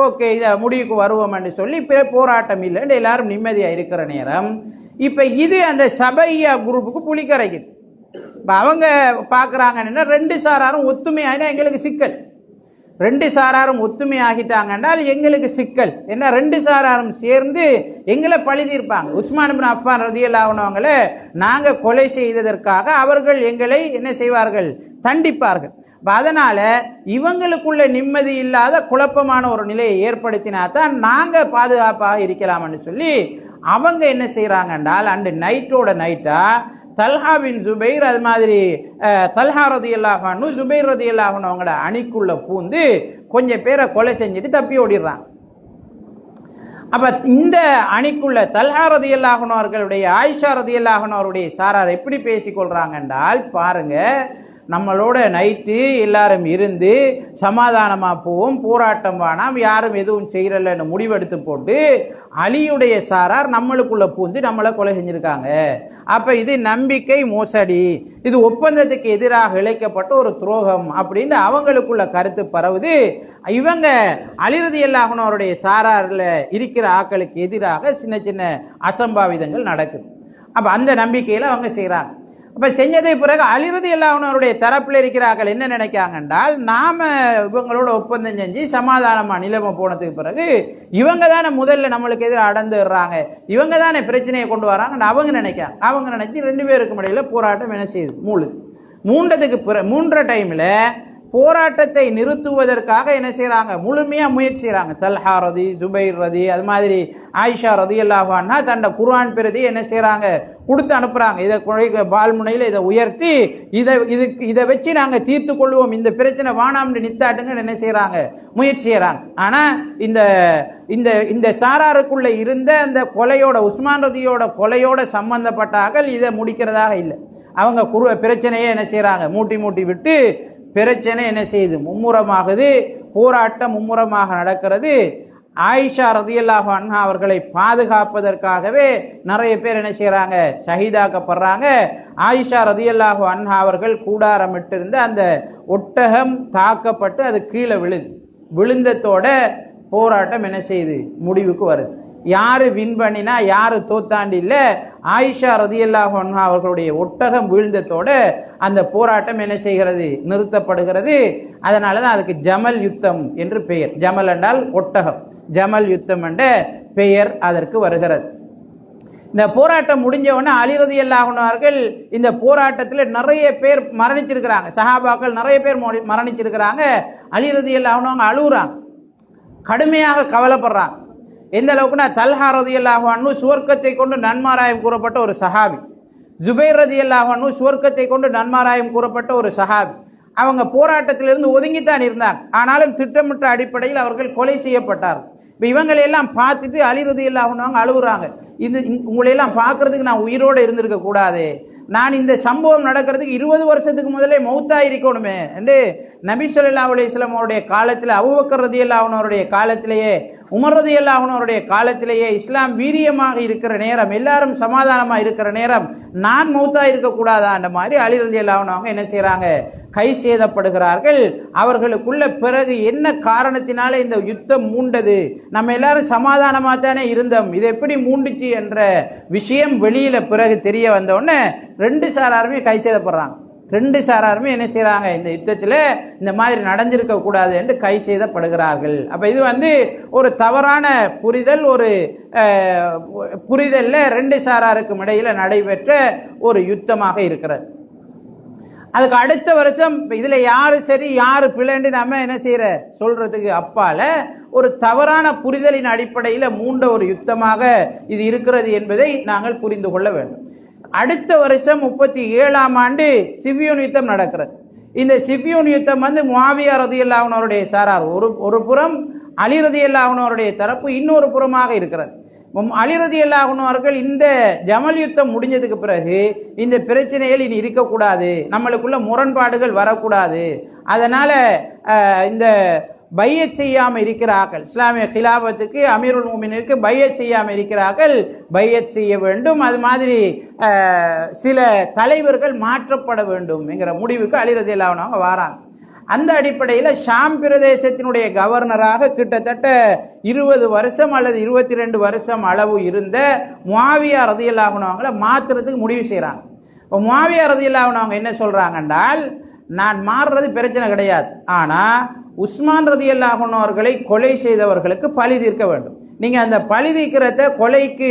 ஓகே இதை முடிவுக்கு வருவோம் என்று சொல்லி போராட்டம் இல்லைன்னு எல்லாரும் நிம்மதியாக இருக்கிற நேரம், இப்போ இது அந்த சபையா குரூப்புக்கு புளி கரைக்குது. இப்போ அவங்க பார்க்குறாங்கன்னா 2 சாராரும் ஒத்துமையாகினா எங்களுக்கு சிக்கல், 2 சாராரும் ஒத்துமை ஆகிட்டாங்கன்றால் எங்களுக்கு சிக்கல் என்ன, 2 சாராரும் சேர்ந்து எங்களை பழி தீர்ப்பாங்க. உஸ்மான் இப்னு அஃபான் ரலியல்லாஹு அன்ஹு அவங்களை நாங்கள் கொலை செய்ததற்காக அவர்கள் எங்களை என்ன செய்வார்கள், தண்டிப்பார்கள். அதனால இவங்களுக்குள்ள நிம்மதி இல்லாத குழப்பமான ஒரு நிலையை ஏற்படுத்தினா தான் நாங்கள் பாதுகாப்பாக இருக்கலாம்னு சொல்லி அவங்க என்ன செய்கிறாங்க என்றால், அண்டு நைட்டோட நைட்டா தல்ஹா பின் ஜுபைர், அது மாதிரி தல்ஹா ரலியல்லாஹு அன்ஹு, ஜுபைர் ரலியல்லாஹு அன்ஹு அவங்களோட அணிக்குள்ள பூந்து கொஞ்சம் பேரை கொலை செஞ்சுட்டு தப்பி ஓடிடுறாங்க. அப்ப இந்த அணிக்குள்ள தல்ஹா ரலியல்லாஹு அன்ஹு அவர்களுடைய, ஆயிஷா ரலியல்லாஹு அன்ஹா அவருடைய சாரார் எப்படி பேசிக்கொள்றாங்க என்றால், பாருங்க நம்மளோட நைட்டு எல்லாரும் இருந்து சமாதானமாக போவோம், போராட்டம் வேணாம், யாரும் எதுவும் செய்யறலன்னு முடிவெடுத்து போட்டு அலியுடைய சாரார் நம்மளுக்குள்ள பூந்து நம்மளை கொலை செஞ்சிருக்காங்க. அப்போ இது நம்பிக்கை மோசடி, இது ஒப்பந்தத்துக்கு எதிராக இழைக்கப்பட்ட ஒரு துரோகம் அப்படின்னு அவங்களுக்குள்ள கருத்து பரவுது. இவங்க அலி ரலியல்லாஹு அன்ஹு அவருடைய சாராரில் இருக்கிற ஆக்களுக்கு எதிராக சின்ன சின்ன அசம்பாவிதங்கள் நடக்குது. அப்போ அந்த நம்பிக்கையில் அவங்க செய்கிறாங்க. அப்போ செஞ்சதை பிறகு அலி ரலியல்லாஹு அன்ஹு அவருடைய தரப்பில் இருக்கிறார்கள் என்ன நினைக்காங்க என்றால், நாம் இவங்களோட ஒப்பந்தம் செஞ்சு சமாதானமாக நிலைமை போனதுக்கு பிறகு இவங்க தானே முதல்ல நம்மளுக்கு எதிராக அடந்துடுறாங்க, இவங்க தானே பிரச்சனையை கொண்டு வராங்கன்னு அவங்க நினைக்காங்க. அவங்க நினைச்சு 2 பேருக்கும் இடையில போராட்டம் என்ன செய்யுது, மூன்றதுக்கு பிறகு 3 டைமில் போராட்டத்தை நிறுத்துவதற்காக என்ன செய்யறாங்க, முழுமையா முயற்சி செய்யறாங்க. தல்ஹா ரதி, ஜுபைர் ரதி, அது மாதிரி ஆயிஷா ரதியல்லாஹு அன்ஹா தண்ட குர்ஆன் பிரதி என்ன செய்யறாங்க, கொடுத்து அனுப்புறாங்க. இதை பால்முனையில் இதை உயர்த்தி இதை வச்சு நாங்க தீர்த்து கொள்வோம், இந்த பிரச்சனை வானாம்னு நித்தாட்டுங்க என்ன செய்யறாங்க, முயற்சி செய்யறாங்க. ஆனா இந்த இந்த இந்த சாராருக்குள்ள இருந்த அந்த கொலையோட, உஸ்மான் ரதியோட கொலையோட சம்பந்தப்பட்டார்கள் இதை முடிக்கிறதாக இல்லை. அவங்க பிரச்சனையே என்ன செய்யறாங்க, மூட்டி விட்டு பிரச்சனை என்ன செய்யுது, மும்முரமாகுது. போராட்டம் மும்முரமாக நடக்கிறது. ஆயிஷா ரதியல்லாஹு அன்ஹா அவர்களை பாதுகாப்பதற்காகவே நிறைய பேர் என்ன செய்யறாங்க, ஷஹீதாக்கப்படுறாங்க. ஆயிஷா ரதியல்லாஹு அன்ஹா அவர்கள் கூடாரமிட்டிருந்த அந்த ஒட்டகம் தாக்கப்பட்டு அது கீழே விழுந்ததோட போராட்டம் என்ன செய்யுது, முடிவுக்கு வருது. யாரு வின் பண்ணினா யாரு தோத்தாண்டி இல்ல, ஆயிஷா ரதியல்லாஹு அன்ஹா அவர்களுடைய ஒட்டகம் வீழ்ந்ததோட அந்த போராட்டம் என்ன செய்கிறது, நிறுத்தப்படுகிறது. அதனாலதான் அதுக்கு ஜமல் யுத்தம் என்று பெயர். ஜமல் என்றால் ஒட்டகம், ஜமல் யுத்தம் என்ற பெயர் அதற்கு வருகிறது. இந்த போராட்டம் முடிஞ்ச உடனே அலி ரலியல்லாஹு அன்ஹு அவர்கள் இந்த போராட்டத்தில் நிறைய பேர் மரணிச்சிருக்கிறாங்க, சஹாபாக்கள் நிறைய பேர் மரணிச்சிருக்கிறாங்க. அலி ரலியல்லாஹு அன்ஹு அழுகுறாங்க, கடுமையாக கவலைப்படுறாங்க. எந்த அளவுக்குனா தல்ஹா ரலியல்லாஹு அன்ஹு சுவர்க்கத்தை கொண்டு நன்மாராயம் கூறப்பட்ட ஒரு சஹாபி, ஜுபைர் ரலியல்லாஹு அன்ஹு சுவர்க்கத்தை கொண்டு நன்மாராயம் கூறப்பட்ட ஒரு சஹாபி. அவங்க போராட்டத்திலிருந்து ஒதுங்கித்தான் இருந்தாங்க, ஆனாலும் திட்டமிட்ட அடிப்படையில் அவர்கள் கொலை செய்யப்பட்டார். இப்போ இவங்களையெல்லாம் பார்த்துட்டு அலி ரலியல்லாஹு அன்ஹு அழுகுறாங்க, உங்களையெல்லாம் பார்க்கறதுக்கு நான் உயிரோடு இருந்திருக்க கூடாது, நான் இந்த சம்பவம் நடக்கிறதுக்கு 20 வருஷத்துக்கு முதலே மௌத்தா இருக்கணுமே என்று நபி ஸல்லல்லாஹு அலைஹி வஸல்லம் அவருடைய காலத்தில், அபூபக்கர் ரலியல்லாஹு அன்ஹு அவருடைய காலத்திலேயே, உமர் ரலியல்லாஹு அன்ஹு அவருடைய காலத்திலேயே இஸ்லாம் வீரியமாக இருக்கிற நேரம், எல்லாரும் சமாதானமாக இருக்கிற நேரம், நான் மௌத்தா இருக்கக்கூடாதா என்ற மாதிரி அலி ரலியல்லாஹு அன்ஹு அவங்க என்ன செய்யறாங்க, கை சேதப்படுகிறார்கள். அவர்களுக்குள்ள பிறகு என்ன காரணத்தினால இந்த யுத்தம் மூண்டது, நம்ம எல்லாரும் சமாதானமா தானே இருந்தோம், இது எப்படி மூண்டுச்சு என்ற விஷயம் வெளியில பிறகு தெரிய வந்த உடனே ரெண்டு சாராருமே கை சேதப்படுறாங்க. ரெண்டு சாராருமே என்ன செய்யறாங்க, இந்த யுத்தத்தில் இந்த மாதிரி நடந்திருக்க கூடாது என்று கை செய்தப்படுகிறார்கள். அப்ப இது ஒரு தவறான புரிதல், ஒரு புரிதல்ல ரெண்டு சாராருக்கும் இடையில நடைபெற்ற ஒரு யுத்தமாக இருக்கிறது. அதுக்கு அடுத்த வருஷம் இதுல யாரு சரி யாரு பிள்ளைன்னு நம்ம என்ன செய்யற சொல்றதுக்கு அப்பால ஒரு தவறான புரிதலின் அடிப்படையில் மூண்ட ஒரு யுத்தமாக இது இருக்கிறது என்பதை நாங்கள் புரிந்து கொள்ள வேண்டும். அடுத்த வருஷம் 37ஆம் ஆண்டு சிபியூன் யுத்தம் நடக்கிறது. இந்த சிபியூன் யுத்தம் முஆவியா ரலியல்லாஹு அன்ஹு அவருடைய சாரார் ஒரு புறம், அலி ரலியல்லாஹு அன்ஹு அவருடைய தரப்பு இன்னொரு புறமாக இருக்கிறது. அலி ரலியல்லாஹு அன்ஹு அவர்கள் இந்த ஜமல் யுத்தம் முடிஞ்சதுக்கு பிறகு இந்த பிரச்சனைகள் இனி இருக்கக்கூடாது, நம்மளுக்குள்ள முரண்பாடுகள் வரக்கூடாது, அதனால இந்த பையத் செய்யாமல் இருக்கிறார்கள், இஸ்லாமிய கிலாபத்துக்கு அமீருல் முஃமினீனுக்கு பையத் செய்யாமல் இருக்கிறார்கள், பையத் செய்ய வேண்டும், அது மாதிரி சில தலைவர்கள் மாற்றப்பட வேண்டும் என்கிற முடிவுக்கு அலி ரலியல்லாஹு அன்ஹு அவங்க வராங்க. அந்த அடிப்படையில் ஷாம் பிரதேசத்தினுடைய கவர்னராக கிட்டத்தட்ட 20 வருஷம் அல்லது 22 வருஷம் அளவு இருந்த முஆவியா ரலியல்லாஹு அன்ஹு அவங்கள மாற்றுறதுக்கு முடிவு செய்கிறாங்க. இப்போ முஆவியா ரலியல்லாஹு அன்ஹு அவங்க என்ன சொல்றாங்க என்றால், நான் மாறுறது பிரச்சனை கிடையாது, ஆனால் உஸ்மான் ரலியல்லாஹு அன்ஹு அவர்களை கொலை செய்தவர்களுக்கு பழி தீர்க்க வேண்டும். நீங்கள் அந்த பழி தீர்க்கிறத, கொலைக்கு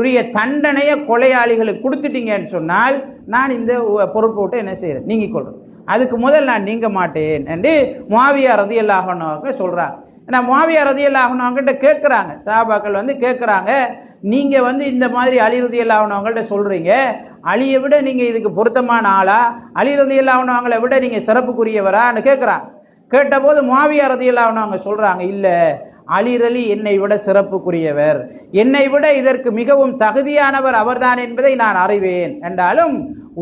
உரிய தண்டனையை கொலையாளிகளுக்கு கொடுத்துட்டீங்கன்னு சொன்னால் நான் இந்த பொறுப்பை விட்டு என்ன செய்கிறேன், நீங்கிக் கொள்றேன், அதுக்கு முதல் நான் நீங்க மாட்டேன் என்று முஆவியா ரலியல்லாஹு அன்ஹு அவங்க சொல்றாங்க. ஏன்னா முஆவியா ரலியல்லாஹு அன்ஹு அவங்கள்ட்ட கேட்குறாங்க, சஹாபாக்கள் கேட்குறாங்க, நீங்க இந்த மாதிரி அலி ரலியல்லாஹு அன்ஹு அவங்கள்ட்ட சொல்றீங்க, அலியை விட நீங்க இதுக்கு பொருத்தமான ஆளா, அலி ரலியல்லாஹு அன்ஹு அவங்களை விட நீங்க சிறப்புக்குரியவரான்னு கேட்குறாங்க. கேட்டபோது முஆவியா ரலியல்லாஹு அன்ஹு அவங்க சொல்றாங்க, இல்ல, அலி ரலி என்னை விட சிறப்புக்குரியவர், என்னை விட இதற்கு மிகவும் தகுதியானவர் அவர்தான் என்பதை நான் அறிவேன் என்றாலும்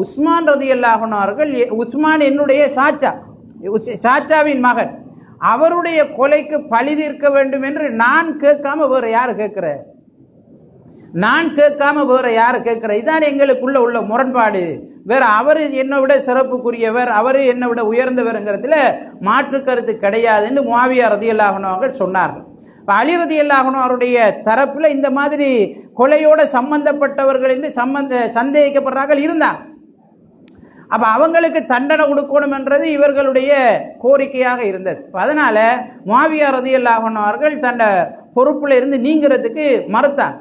உஸ்மான் ரலியல்லாஹு அன்ஹு அவர்கள், உஸ்மான் என்னுடைய சாச்சாவின் மகன், அவருடைய கொலைக்கு பழி தீர்க்க வேண்டும் என்று நான் கேட்காம வேற யாரு கேட்கிற, நான் கேட்காம வேற யாரு கேட்கிற, இதான் எங்களுக்குள்ள உள்ள முரண்பாடு. வேற அவரு என்னை விட சிறப்புக்குரியவர், அவரு என்னை விட உயர்ந்தவர்ங்கிறதுல மாற்று கருத்து கிடையாது என்று முஆவியா ரலியல்லாஹு அன்ஹு அவர்கள் சொன்னார்கள். அலி ரலியல்லாஹு அன்ஹு அவருடைய தரப்புல இந்த மாதிரி கொலையோட சம்பந்தப்பட்டவர்கள் என்று சந்தேகிக்கப்படுறார்கள் இருந்தாங்க. அப்ப அவங்களுக்கு தண்டனை கொடுக்கணும் என்றது இவர்களுடைய கோரிக்கையாக இருந்தது. அதனால முஆவியா ரலியல்லாஹு அன்ஹு அவர்கள் தன்ன பொறுப்புல இருந்து நீங்கிறதுக்கு மறுத்தாங்க.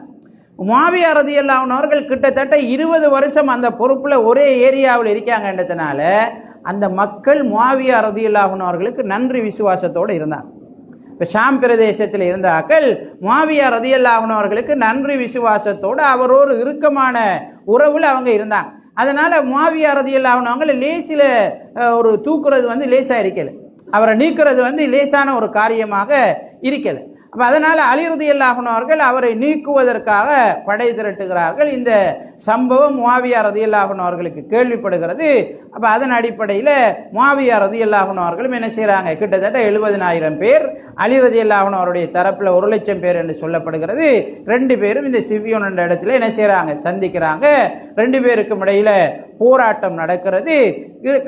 முஆவியா ரலியல்லாஹு அன்ஹு அவர்கள் கிட்டத்தட்ட 20 வருஷம் அந்த பொறுப்புல ஒரே ஏரியாவில் இருக்காங்கன்றதுனால அந்த மக்கள் முஆவியா ரலியல்லாஹு அன்ஹு அவர்களுக்கு நன்றி விசுவாசத்தோடு இருந்தாங்க. இப்போ ஷாம் பிரதேசத்தில் இருந்தாக்கள் முஆவியா ரலியல்லாஹு அன்ஹு அவர்களுக்கு நன்றி விசுவாசத்தோடு அவரோடு இறுக்கமான உறவில் அவங்க இருந்தாங்க. அதனால முஆவியா ரலியல்லாஹு அன்ஹு அவங்க லேசில ஒரு தூக்குறது லேசா இருக்கல, அவரை நீக்கிறது லேசான ஒரு காரியமாக இருக்கல. அப்ப அதனால அலி ரலியல்லாஹு அன்ஹு அவர்கள் அவரை நீக்குவதற்காக படை திரட்டுகிறார்கள். இந்த சம்பவம் முஆவியா ரலியல்லாஹு அன்ஹு அவர்களுக்கு கேள்விப்படுகிறது. அப்ப அதன் அடிப்படையில் முஆவியா ரலியல்லாஹு அன்ஹு அவர்களும் என்ன செய்யறாங்க, கிட்டத்தட்ட 70,000 பேர், அலி ரலியல்லாஹு அன்ஹு அவருடைய தரப்புல 1,00,000 பேர் என்று சொல்லப்படுகிறது. 2 பேரும் இந்த சிவ்யோன் என்ற இடத்துல என்ன செய்யறாங்க, சந்திக்கிறாங்க. 2 பேருக்கும் இடையில போராட்டம் நடக்கிறது.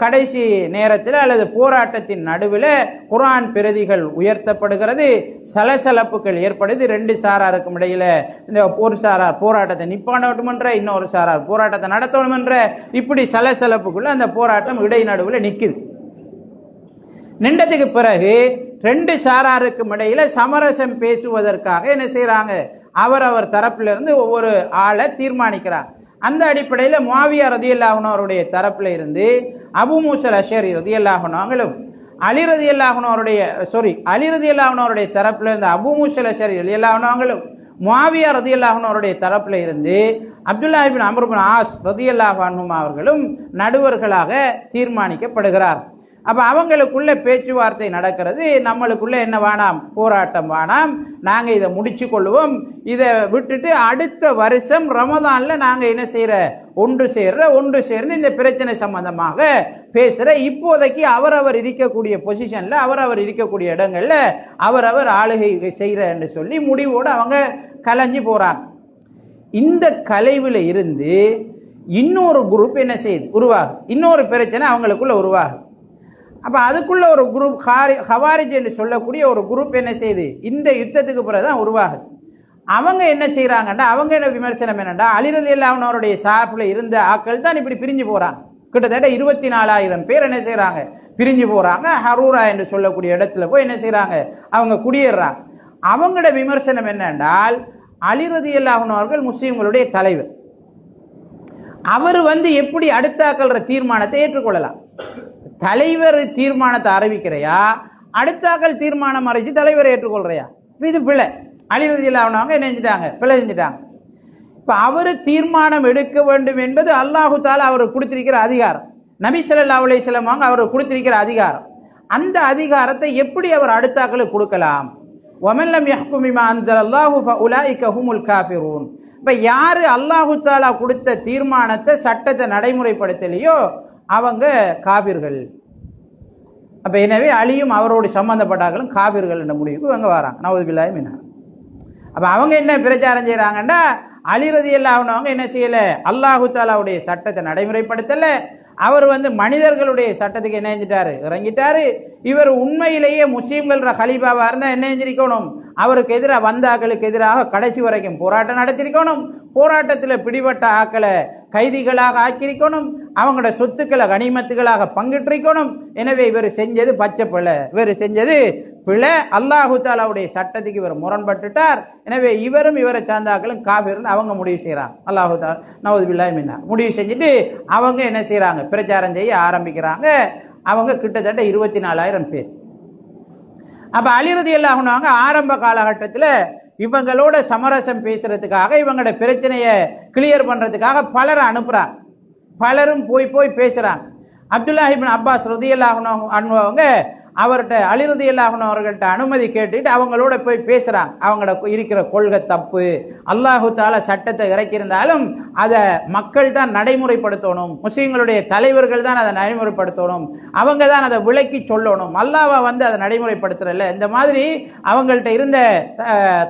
கடைசி நேரத்தில் அல்லது போராட்டத்தின் நடுவில் குர்ஆன் பிரதிகள் உயர்த்தப்படுகிறது. சலசலப்புகள் ஏற்படுது. 2 சாராருக்கும் இடையில இந்த ஒரு சாரார் போராட்டத்தை நிப்பாட்டணும் என்ற, இன்னொரு சாரார் போராட்டத்தை நடத்தணும் என்ற, இப்படி சலசலப்புக்குள்ள அந்த போராட்டம் இடை நடுவில் நிக்குது. நின்றதுக்கு பிறகு 2 சாராருக்கும் இடையில சமரசம் பேசுவதற்காக என்ன செய்யறாங்க, அவர் தரப்பிலிருந்து ஒவ்வொரு ஆளை தீர்மானிக்கிறாங்க. அந்த அடிப்படையில் முஆவியா ரலியல்லாஹு அன்ஹு அவருடைய தரப்பில் இருந்து அபூ மூஸா அல்-அஷ்அரி ரலியல்லாஹு அன்ஹு அவங்களும், அலி ரலியல்லாஹு அன்ஹு அவருடைய தரப்பில் இருந்து அபூ மூஸா அல்-அஷ்அரி ரலியல்லாஹு அன்ஹு அவங்களும், முஆவியா ரலியல்லாஹு அன்ஹு அவருடைய தரப்பில் இருந்து அப்துல்லாஹ் இப்னு அம்ர் இப்னு ஆஸ் ரலியல்லாஹு அன்ஹு அவர்களும் நடுவர்களாக தீர்மானிக்கப்படுகிறார். அப்ப அவங்களுக்குள்ள பேச்சுவார்த்தை நடக்கிறது. நம்மளுக்குள்ள என்ன வேணாம், போராட்டம் வேணாம், நாங்க இதை முடிச்சு கொள்வோம், இதை விட்டுட்டு அடுத்த வருஷம் ரமதான்ல நாங்க என்ன செய்யற, ஒன்று சேர்ந்து இந்த பிரச்சனை சம்பந்தமாக பேசுற. இப்போதைக்கு அவரவர் இருக்கக்கூடிய பொசிஷன்ல, அவரவர் இருக்கக்கூடிய இடங்கள்ல அவரவர் ஆளுகை செய்யற என்று சொல்லி முடிவோடு அவங்க கலைஞ்சு போறாங்க. இந்த கலைவுல இருந்து இன்னொரு குரூப் என்ன செய்யுது, உருவாகும். இன்னொரு பிரச்சனை அவங்களுக்குள்ள உருவாகும். அப்ப அதுக்குள்ள ஒரு குரூப் ஹவாரிஜ் என்று சொல்லக்கூடிய ஒரு குரூப் என்ன செய்யுது, இந்த யுத்தத்துக்கு பிறகுதான் உருவாகுது. அவங்க என்ன செய்யறாங்கன்னா, அவங்க என்ன விமர்சனம் என்னன்னா, அலி ரலியல்லாஹு அன்ஹு அவருடைய சார்பில் இருந்த ஆட்கள் தான் இப்படி பிரிஞ்சு போறாங்க. கிட்டத்தட்ட 24,000 பேர் என்ன செய்யறாங்க, பிரிஞ்சு போறாங்க. ஹரூரா என்று சொல்லக்கூடிய இடத்துல போய் என்ன செய்யறாங்க, அவங்க குடியேறாங்க. அவங்களோட விமர்சனம் என்னென்றால், அலி ரலியல்லாஹு அன்ஹு அவர்கள் முஸ்லிம்களுடைய தலைவர், அவர் எப்படி அடுத்தாக்கள்ற தீர்மானத்தை ஏற்றுக்கொள்ளலாம். தலைவர் தீர்மானத்தை அறிவிக்கிறையா, அடுத்தாக்கள் தீர்மானம் அறிவிச்சு தலைவரை ஏற்றுக்கொள்றையா? இது பிழை. அலி ரலியல்லாஹு அன்ஹு என்ன செஞ்சிட்டாங்க, பிழை செஞ்சிட்டாங்க. இப்ப அவரு தீர்மானம் எடுக்க வேண்டும் என்பது அல்லாஹு தஆலா அவருக்கு கொடுத்திருக்கிற அதிகாரம். நபி ஸல்லல்லாஹு அலைஹி வஸல்லம் அவருக்கு கொடுத்திருக்கிற அதிகாரம். அந்த அதிகாரத்தை எப்படி அவர் அடுத்தாக்களுக்கு கொடுக்கலாம்? வமன் லம் யஹ்கும் பிமா அன்ஸலல்லாஹு ஃபஉலாயிக ஹுமுல் காஃபிரூன். இப்ப யாரு அல்லாஹு தஆலா கொடுத்த தீர்மானத்தை, சட்டத்தை நடைமுறைப்படுத்தலையோ அவங்க காபிர்கள். அப்ப எனவே அலியும் அவரோடு சம்பந்தப்பட்டார்களும் காபிர்கள் என்ற முடிவுக்கு இவங்க வராங்க. நவுதுபில்லாஹி மின்ஹா. அப்ப அவங்க என்ன பிரச்சாரம் செய்யறாங்கன்னா, அலி ரலியல்லாஹு அன்ஹு அவங்க என்ன செய்யல, அல்லாஹு தஆலாவுடைய சட்டத்தை நடைமுறைப்படுத்தல, அவர் மனிதர்களுடைய சட்டத்துக்கு என்ன செஞ்சிட்டாரு, இறங்கிட்டாரு. இவர் உண்மையிலேயே முஸ்லீம்கள் ஹலீஃபாவா இருந்தா என்ன செஞ்சிருக்கணும், அவருக்கு எதிராக வந்த ஆக்களுக்கு எதிராக கடைசி வரைக்கும் போராட்டம் நடத்திருக்கணும். போராட்டத்தில் பிடிபட்ட ஆக்களை கைதிகளாக ஆக்கியிருக்கணும். அவங்களோட சொத்துக்களை கனிமத்துகளாக பங்கிட்டிருக்கணும். எனவே இவர் செஞ்சது பச்சை பிள்ளை, இவர் செஞ்சது பிள்ளை. அல்லாஹு தஆலாவுடைய சட்டத்துக்கு இவர் முரண்பட்டுட்டார். எனவே இவரும் இவரை சார்ந்தாக்களும் காபிர்னு அவங்க முடிவு செய்யறாங்க. அல்லாஹு தஆலா நவுதுபில்லாஹி மின்ஹா முடிவு செஞ்சுட்டு அவங்க என்ன செய்யறாங்க, பிரச்சாரம் செய்ய ஆரம்பிக்கிறாங்க. அவங்க கிட்டத்தட்ட 24,000 பேர். அப்ப அலி ரலியல்லாஹு அன்ஹு ஆரம்ப காலகட்டத்தில் இவங்களோட சமரசம் பேசுறதுக்காக, இவங்களோட பிரச்சனையை கிளியர் பண்றதுக்காக பலரை அனுப்புறாங்க. பலரும் போய் பேசுறாங்க. அப்துல்லாஹ் இப்னு அப்பாஸ் ரலியல்லாஹு அன்ஹு அவங்க அவர்கிட்ட அலி ரலியல்லாஹு அன்ஹு அவர்கள்ட்ட அனுமதி கேட்டுட்டு அவங்களோட போய் பேசுறாங்க. அவங்களோட இருக்கிற கொள்கை தப்பு, அல்லாஹு தஆலா சட்டத்தை இறக்கியிருந்தாலும் அதை மக்கள் தான் நடைமுறைப்படுத்தணும், முஸ்லிம்களுடைய தலைவர்கள் தான் அதை நடைமுறைப்படுத்தணும், அவங்க தான் அதை விளக்கி சொல்லணும், அல்லாஹ்வை அதை நடைமுறைப்படுத்துறல, இந்த மாதிரி அவங்கள்ட்ட இருந்த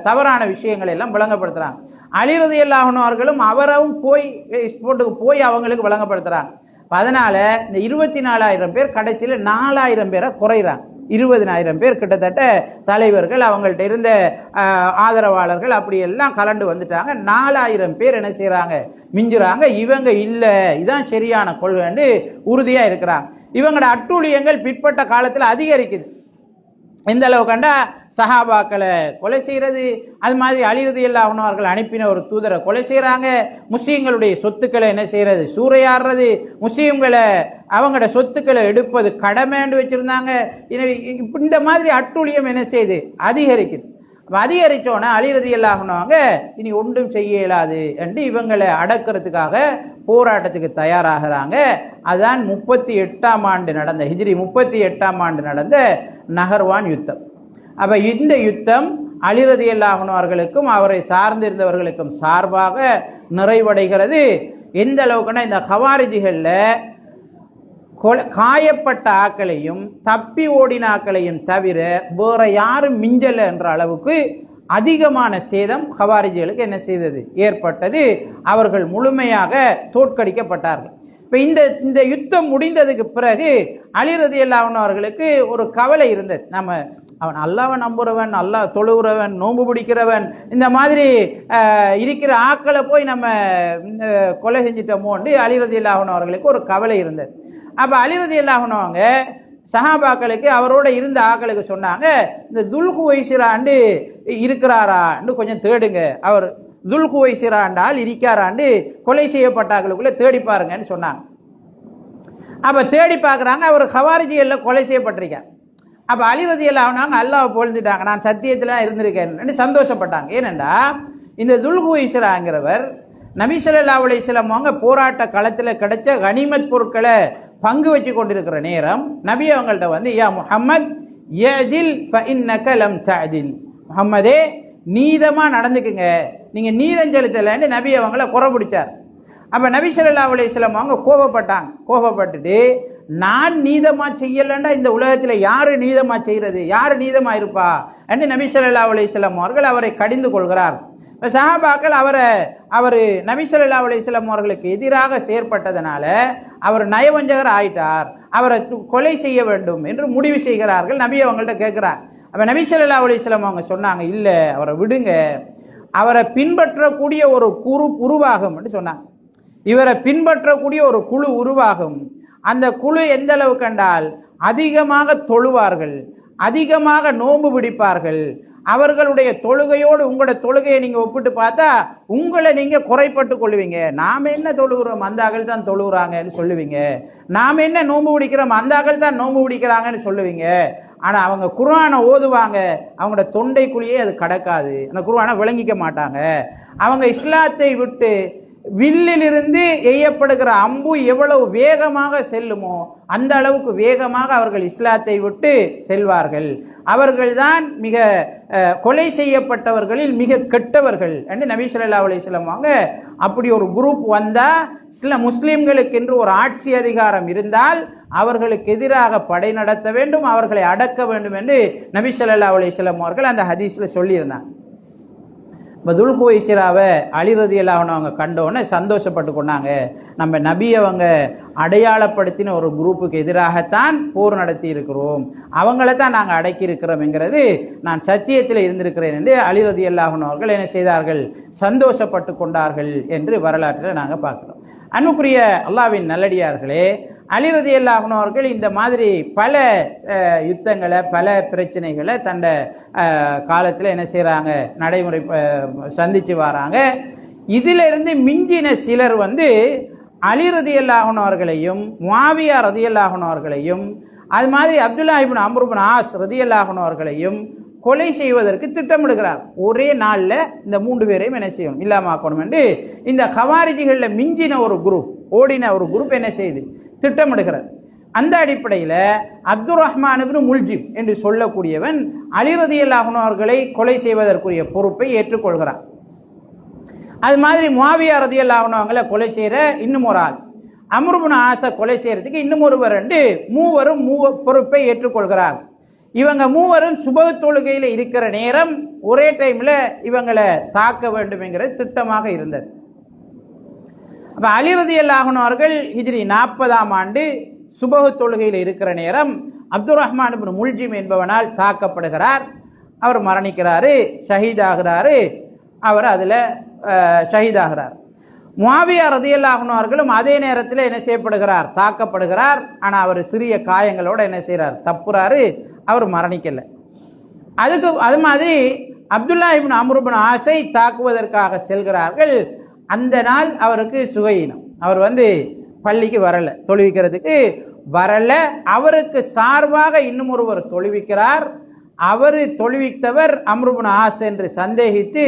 தவறான விஷயங்களை எல்லாம் விளங்கப்படுத்துறாங்க. அலி ரலியல்லாஹு அன்ஹு அவர்களும் அவரும் போய் அவங்களுக்கு விளங்கப்படுத்துறாங்க. அதனால இந்த 24,000 பேர் கடைசியில் 4,000 பேரை குறைறாங்க. 20,000 பேர் கிட்டத்தட்ட தலைவர்கள், அவங்கள்ட்ட இருந்த ஆதரவாளர்கள் அப்படி எல்லாம் கலண்டு வந்துட்டாங்க. 4,000 பேர் என்ன செய்யறாங்க, மிஞ்சுறாங்க. இவங்க இல்ல, இதான் சரியான கொள்கைன்னு உறுதியா இருக்கிறாங்க. இவங்களோட அட்டூழியங்கள் பிற்பட்ட காலத்தில் அதிகரிக்குது. எந்த அளவு கண்டா, சஹாபாக்களை கொலை செய்யறது, அது மாதிரி அலி ரலியல்லாஹு அன்ஹு அவர்கள் அனுப்பின ஒரு தூதரை கொலை செய்யறாங்க. முஸ்லீம்களுடைய சொத்துக்களை என்ன செய்யறது, சூறையாடுறது, முஸ்லீம்களை அவங்களோட சொத்துக்களை எடுப்பது கடமைன்னு வச்சிருந்தாங்க. இந்த மாதிரி அட்டூழியம் என்ன செய்யுது, அதிகரிக்குது. அதிகரிச்சோன்னா அலி ரலியல்லாஹு அன்ஹு இனி ஒன்றும் செய்ய இயலாது என்று இவங்களை அடக்கிறதுக்காக போராட்டத்துக்கு தயாராகிறாங்க. அதான் 38ஆம் ஆண்டு நடந்த ஹிஜ்ரி 38ஆம் ஆண்டு நடந்த நஹர்வான் யுத்தம். அப்ப இந்த யுத்தம் அலி ரலியல்லாஹு அன்ஹு அவர்களுக்கும் அவரை சார்ந்திருந்தவர்களுக்கும் சார்பாக நிறைவடைகிறது. எந்த அளவுக்குன்னா இந்த ஹவாரிஜிகள்ல காயப்பட்ட ஆக்களையும் தப்பி ஓடின ஆக்களையும் தவிர வேற யாரும் மிஞ்சல என்ற அளவுக்கு அதிகமான சேதம் ஹவாரிஜிகளுக்கு என்ன செய்தது, ஏற்பட்டது. அவர்கள் முழுமையாக தோற்கடிக்கப்பட்டார்கள். இப்ப இந்த யுத்தம் முடிந்ததுக்கு பிறகு அலி ரலியல்லாஹு அன்ஹு அவர்களுக்கு ஒரு கவலை இருந்தது. நம்ம அவன் அல்லாஹ்வை நம்புறவன், அல்லாஹ் தொழுகிறவன், நோன்பு பிடிக்கிறவன், இந்த மாதிரி இருக்கிற ஆக்களை போய் நம்ம கொலை செஞ்சிட்டோமோன்னு அலி ரலியல்லாஹு அன்ஹு அவர்களுக்கு ஒரு கவலை இருந்தது. அப்ப அலி ரலியல்லாஹு அன்ஹு அவங்க சஹாபாக்களுக்கு அவரோட இருந்த ஆக்களுக்கு சொன்னாங்க, இந்த துல்குவைசிராண்டு இருக்கிறாரான்னு கொஞ்சம் தேடுங்க, அவர் துல்குவைசிராண்டால் இருக்காராண்டு கொலை செய்யப்பட்டாக்களுக்குள்ள தேடி பாருங்கன்னு சொன்னாங்க. அப்ப தேடி பார்க்குறாங்க, அவர் ஹவாரிஜிகளில் கொலை செய்யப்பட்டிருக்கார். அப்ப அலி ரலியல்லாஹு அன்ஹு அல்லாஹ்வை புகழ்ந்துட்டாங்க, நான் சத்தியத்தில் இருந்திருக்கேன் சந்தோஷப்பட்டாங்க. ஏனென்றா இந்த துல்குவைசிராங்கிறவர் நபி ஸல்லல்லாஹு அலைஹி வஸல்லம் அவங்க போராட்ட களத்தில் கிடைச்ச கனிமத் பொருட்களை பங்கு வச்சு கொண்டிருக்கிற நேரம் நபி அவங்கள்ட்ட வந்து, யா முஹம்மத் யதில் ஃபஇன்னக லம் தஅதில், முஹம்மதே நீதமா நடந்துக்குங்க, நீங்க நீதம் செலுத்தலைன்னு நபி அவங்கள குறை பிடிச்சார். அப்ப நபி ஸல்லல்லாஹு அலைஹி வஸல்லம் அவங்க கோபப்பட்டாங்க. கோபப்பட்டுட்டு, நான் நீதமா செய்யலன்னா இந்த உலகத்துல யாரு நீதமா செய்யறது, யாரு நீதமா இருப்பா என்று நபி ஸல்லல்லாஹு அலைஹி வஸல்லம் அவர்கள் அவரை கடிந்து கொள்கிறார். சஹாபாக்கள் அவர் நபி ஸல்லல்லாஹு அலைஹி வஸல்லம் அவர்களுக்கு எதிராக செயற்பட்டதனால அவர் நயவஞ்சகர் ஆயிட்டார், அவரை கொலை செய்ய வேண்டும் என்று முடிவு செய்கிறார்கள். நபி அவங்கள்ட்ட கேட்கிறார். அப்ப நபி ஸல்லல்லாஹு அலைஹி வஸல்லம் அவங்க சொன்னாங்க, இல்ல அவரை விடுங்க, அவரை பின்பற்றக்கூடிய ஒரு குழு உருவாகும் என்று சொன்னாங்க. இவரை பின்பற்றக்கூடிய ஒரு குழு உருவாகும். அந்த குழு எந்த அளவுக்கு என்றால் அதிகமாக தொழுவார்கள், அதிகமாக நோன்பு பிடிப்பார்கள். அவர்களுடைய தொழுகையோடு உங்களோட தொழுகையை நீங்க ஒப்பிட்டு பார்த்தா உங்களை நீங்க குறைப்பட்டு கொள்ளுவீங்க. நாம என்ன தொழுகிறோம், அந்த அகல் தான் தொழுகிறாங்கன்னு சொல்லுவீங்க. நாம என்ன நோன்பு பிடிக்கிறோம், அந்த அகல் தான் நோன்பு பிடிக்கிறாங்கன்னு சொல்லுவீங்க. ஆனா அவங்க குர்ஆனை ஓதுவாங்க, அவங்களோட தொண்டைக்குள்ளேயே அது கடக்காது, அந்த குர்ஆனை விளங்கிக்க மாட்டாங்க. அவங்க இஸ்லாத்தை விட்டு வில்லிலிருந்து எய்யப்படுகிற அம்பு எவ்வளவு வேகமாக செல்லுமோ அந்த அளவுக்கு வேகமாக அவர்கள் இஸ்லாத்தை விட்டு செல்வார்கள். அவர்கள்தான் மிக கொலை செய்யப்பட்டவர்களில் மிக கெட்டவர்கள் என்று நபி ஸல்லல்லாஹு அலைஹி வஸல்லம் அவங்க அப்படி ஒரு குரூப் வந்தா, சில முஸ்லிம்களுக்கு என்று ஒரு ஆட்சி அதிகாரம் இருந்தால் அவர்களுக்கு எதிராக படை நடத்த வேண்டும், அவர்களை அடக்க வேண்டும் என்று நபி ஸல்லல்லாஹு அலைஹி வஸல்லம் அவர்கள் அந்த ஹதீஸ்ல சொல்லியிருந்தாங்க. துல்குவைசிராவை அலி ரலியல்லாஹு அன்ஹு அவங்க கண்டோன்னு சந்தோஷப்பட்டு கொண்டாங்க. நம்ம நபி அவங்க அடையாளப்படுத்தின ஒரு குரூப்புக்கு எதிராகத்தான் போர் நடத்தி இருக்கிறோம், அவங்கள தான் நாங்கள் அடக்கி இருக்கிறோம்ங்கிறது நான் சத்தியத்தில் இருந்திருக்கிறேன் என்று அலி ரலியல்லாஹு அன்ஹு அவர்கள் என்ன செய்தார்கள், சந்தோஷப்பட்டு கொண்டார்கள் என்று வரலாற்றில் நாங்கள் பார்க்கிறோம். அன்புக்குரிய அல்லாஹ்வின் நல்லடியார்களே, அலி ரலியல்லாஹு அன்ஹு அவர்கள் இந்த மாதிரி பல யுத்தங்களை பல பிரச்சனைகளை தண்ட காலத்தில் என்ன செய்கிறாங்க, நடைமுறை சந்திச்சு வராங்க. இதிலிருந்து மிஞ்சின சிலர் வந்து அலி ரலியல்லாஹு அன்ஹு அவர்களையும் முஆவியா ரலியல்லாஹு அன்ஹு அவர்களையும் அது மாதிரி அப்துல்லாஹ் இப்னு அம்ர் இப்னு ஆஸ் ரலியல்லாஹு அன்ஹு அவர்களையும் கொலை செய்வதற்கு திட்டமிடுகிறார். ஒரே நாளில் இந்த 3 பேரையும் என்ன செய்யணும், இல்லாமக்கணும் என்று இந்த ஹவாரிஜிகளில் மிஞ்சின ஒரு குரூப், ஓடின ஒரு குரூப் என்ன செய்யுது, திட்டமிடுகிறார். அந்த அடிப்படையில் அப்துர் ரஹ்மான் இப்னு முல்ஜிம் என்று சொல்லக்கூடியவன் அலி ரலியல்லாஹு அன்ஹு அவர்களை கொலை செய்வதற்குரிய பொறுப்பை ஏற்றுக்கொள்கிறார். அது மாதிரி முஆவியா ரலியல்லாஹு அன்ஹு அவங்களை கொலை செய்கிற இன்னும் ஒரு ஆள், அம்ர் இப்னு ஆஸை கொலை செய்யறதுக்கு இன்னும் ஒருவர் என்று மூவரும் பொறுப்பை ஏற்றுக்கொள்கிறார். இவங்க மூவரும் சுபஹ் தொழுகையில் இருக்கிற நேரம் ஒரே டைம்ல இவங்களை தாக்க வேண்டும் என்கிற திட்டமாக இருந்தது. அப்ப அலி ரலியல்லாஹு அன்ஹு அவர்கள் ஹிஜ்ரி 40ஆம் ஆண்டு சுபஹ் தொழுகையில் இருக்கிற நேரம் அப்துர் ரஹ்மான் இப்னு முல்ஜிம் என்பவனால் தாக்கப்படுகிறார். அவர் மரணிக்கிறாரு, ஷஹீதாகிறாரு. அவர் அதுல ஷஹீதாகிறார். முஆவியா ரலியல்லாஹு அன்ஹு அவர்களும் அதே நேரத்தில் என்ன செய்யப்படுகிறார், தாக்கப்படுகிறார். ஆனா அவர் சிறிய காயங்களோட என்ன செய்யறார், தப்புறாரு, அவர் மரணிக்கல. அது மாதிரி அப்துல்லாஹ் இப்னு அம்ர் இப்னு ஆஸை தாக்குவதற்காக செல்கிறார்கள். அந்த நாள் அவருக்கு சுகையினம், அவர் வந்து பள்ளிக்கு வரல, தொழுவிக்கிறதுக்கு வரல. அவருக்கு சார்பாக இன்னும் ஒருவர் தொழுவிக்கிறார். அவர் தொழுவித்தவர் அம்ர் இப்னு ஆஸ் என்று சந்தேகித்து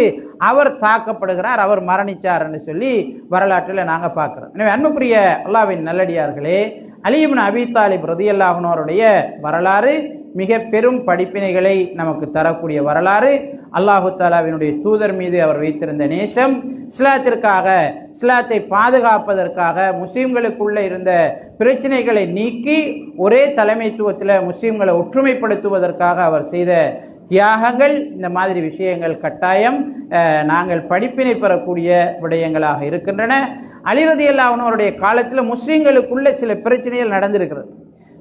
அவர் தாக்கப்படுகிறார், அவர் மரணிச்சார் என்று சொல்லி வரலாற்றில் நாங்கள் பார்க்கிறோம். எனவே அன்புக்குரிய அல்லாஹ்வின் நல்லடியார்களே, அலி இப்னு அபீ தாலிப் ரலியல்லாஹு அன்ஹு அவருடைய வரலாறு மிக பெரும் படிப்பினைகளை நமக்கு தரக்கூடிய வரலாறு. அல்லாஹு தஆலாவினுடைய தூதர் மீது அவர் வைத்திருந்த நேசம், இஸ்லாத்திற்காக, இஸ்லாத்தை பாதுகாப்பதற்காக, முஸ்லிம்களுக்குள்ள இருந்த பிரச்சனைகளை நீக்கி ஒரே தலைமைத்துவத்தில் முஸ்லிம்களை ஒற்றுமைப்படுத்துவதற்காக அவர் செய்த தியாகங்கள், இந்த மாதிரி விஷயங்கள் கட்டாயம் நாங்கள் படிப்பினை பெறக்கூடிய விடயங்களாக இருக்கின்றன. அலி ரலியல்லாஹு அன்ஹு அவருடைய காலத்தில் முஸ்லிம்களுக்குள்ள சில பிரச்சனைகள் நடந்திருக்கிறது.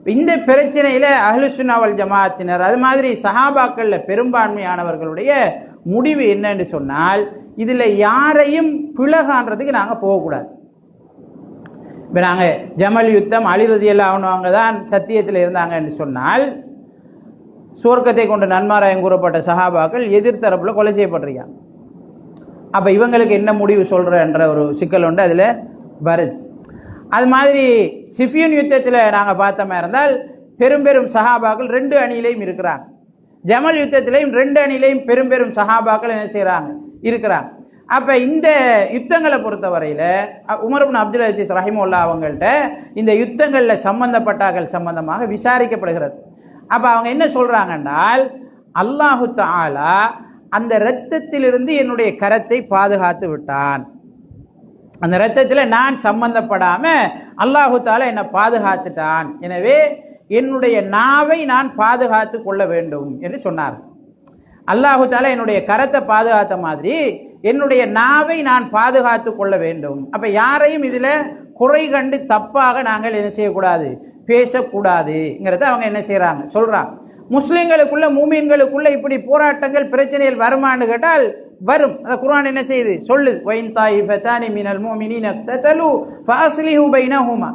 இந்த பிரச்சனையில அஹ்லுஸ் சுன்னா வல் ஜமாஅத்தினர், அது மாதிரி சஹாபாக்கள்ல பெரும்பான்மையானவர்களுடைய முடிவு என்னன்னு சொன்னால், இதுல யாரையும் பிளகான்றதுக்கு நாங்க போகக்கூடாது. இப்போ நாங்கள் ஜமல் யுத்தம் அலி ரலியல்லாஹு அன்ஹு அவங்க தான் சத்தியத்தில் இருந்தாங்கன்னு சொன்னால், சுவர்க்கத்தை கொண்டு நன்மாராயம் கூறப்பட்ட சஹாபாக்கள் எதிர்த்தரப்புல கொலை செய்யப்பட்டிருக்காங்க. அப்போ இவங்களுக்கு என்ன முடிவு சொல்கிறன்ற ஒரு சிக்கல் உண்டு அதில் வருது. அது மாதிரி சிஃபியன் யுத்தத்தில் நாங்கள் பார்த்தோமா இருந்தால் பெரும் பெரும் சஹாபாக்கள் 2 அணியிலையும் இருக்கிறாங்க. ஜமல் யுத்தத்திலையும் 2 அணியிலையும் பெரும் பெரும் சஹாபாக்கள் என்ன செய்கிறாங்க, இருக்கிறாங்க. அப்போ இந்த யுத்தங்களை பொறுத்தவரையில் உமர் இப்னு அப்துல் அசீஸ் ரஹிமஹுல்லாஹ் அவங்கள்ட்ட இந்த யுத்தங்களில் சம்பந்தப்பட்டார்கள் சம்பந்தமாக விசாரிக்கப்படுகிறது. அப்போ அவங்க என்ன சொல்கிறாங்கன்னால், அல்லாஹு தஆலா அந்த இரத்தத்திலிருந்து என்னுடைய கரத்தை பாதுகாத்து விட்டான், அந்த இரத்தத்தில் நான் சம்பந்தப்படாம அல்லாஹு தஆலா என்னை பாதுகாத்துட்டான், எனவே என்னுடைய நாவை நான் பாதுகாத்து கொள்ள வேண்டும் என்று சொன்னார். அல்லாஹு தஆலா என்னுடைய கரத்தை பாதுகாத்த மாதிரி என்னுடைய நாவை நான் பாதுகாத்து கொள்ள வேண்டும். அப்ப யாரையும் இதுல குறை கண்டு தப்பாக நாங்கள் என்ன செய்யக்கூடாது, பேசக்கூடாதுங்கிறத அவங்க என்ன செய்யறாங்க, சொல்றாங்க. முஸ்லிம்களுக்குள்ள மூமின்களுக்குள்ள இப்படி போராட்டங்கள் பிரச்சனைகள் வருமானு கேட்டால் வரும். அந்த குர்ஆன் என்ன செய்யுது, சொல்லுது, வைன் தாயிஃபதானி மினல் முஃமினீன இக்ததலு ஃபஅஸ்லிஹு பைனஹுமா.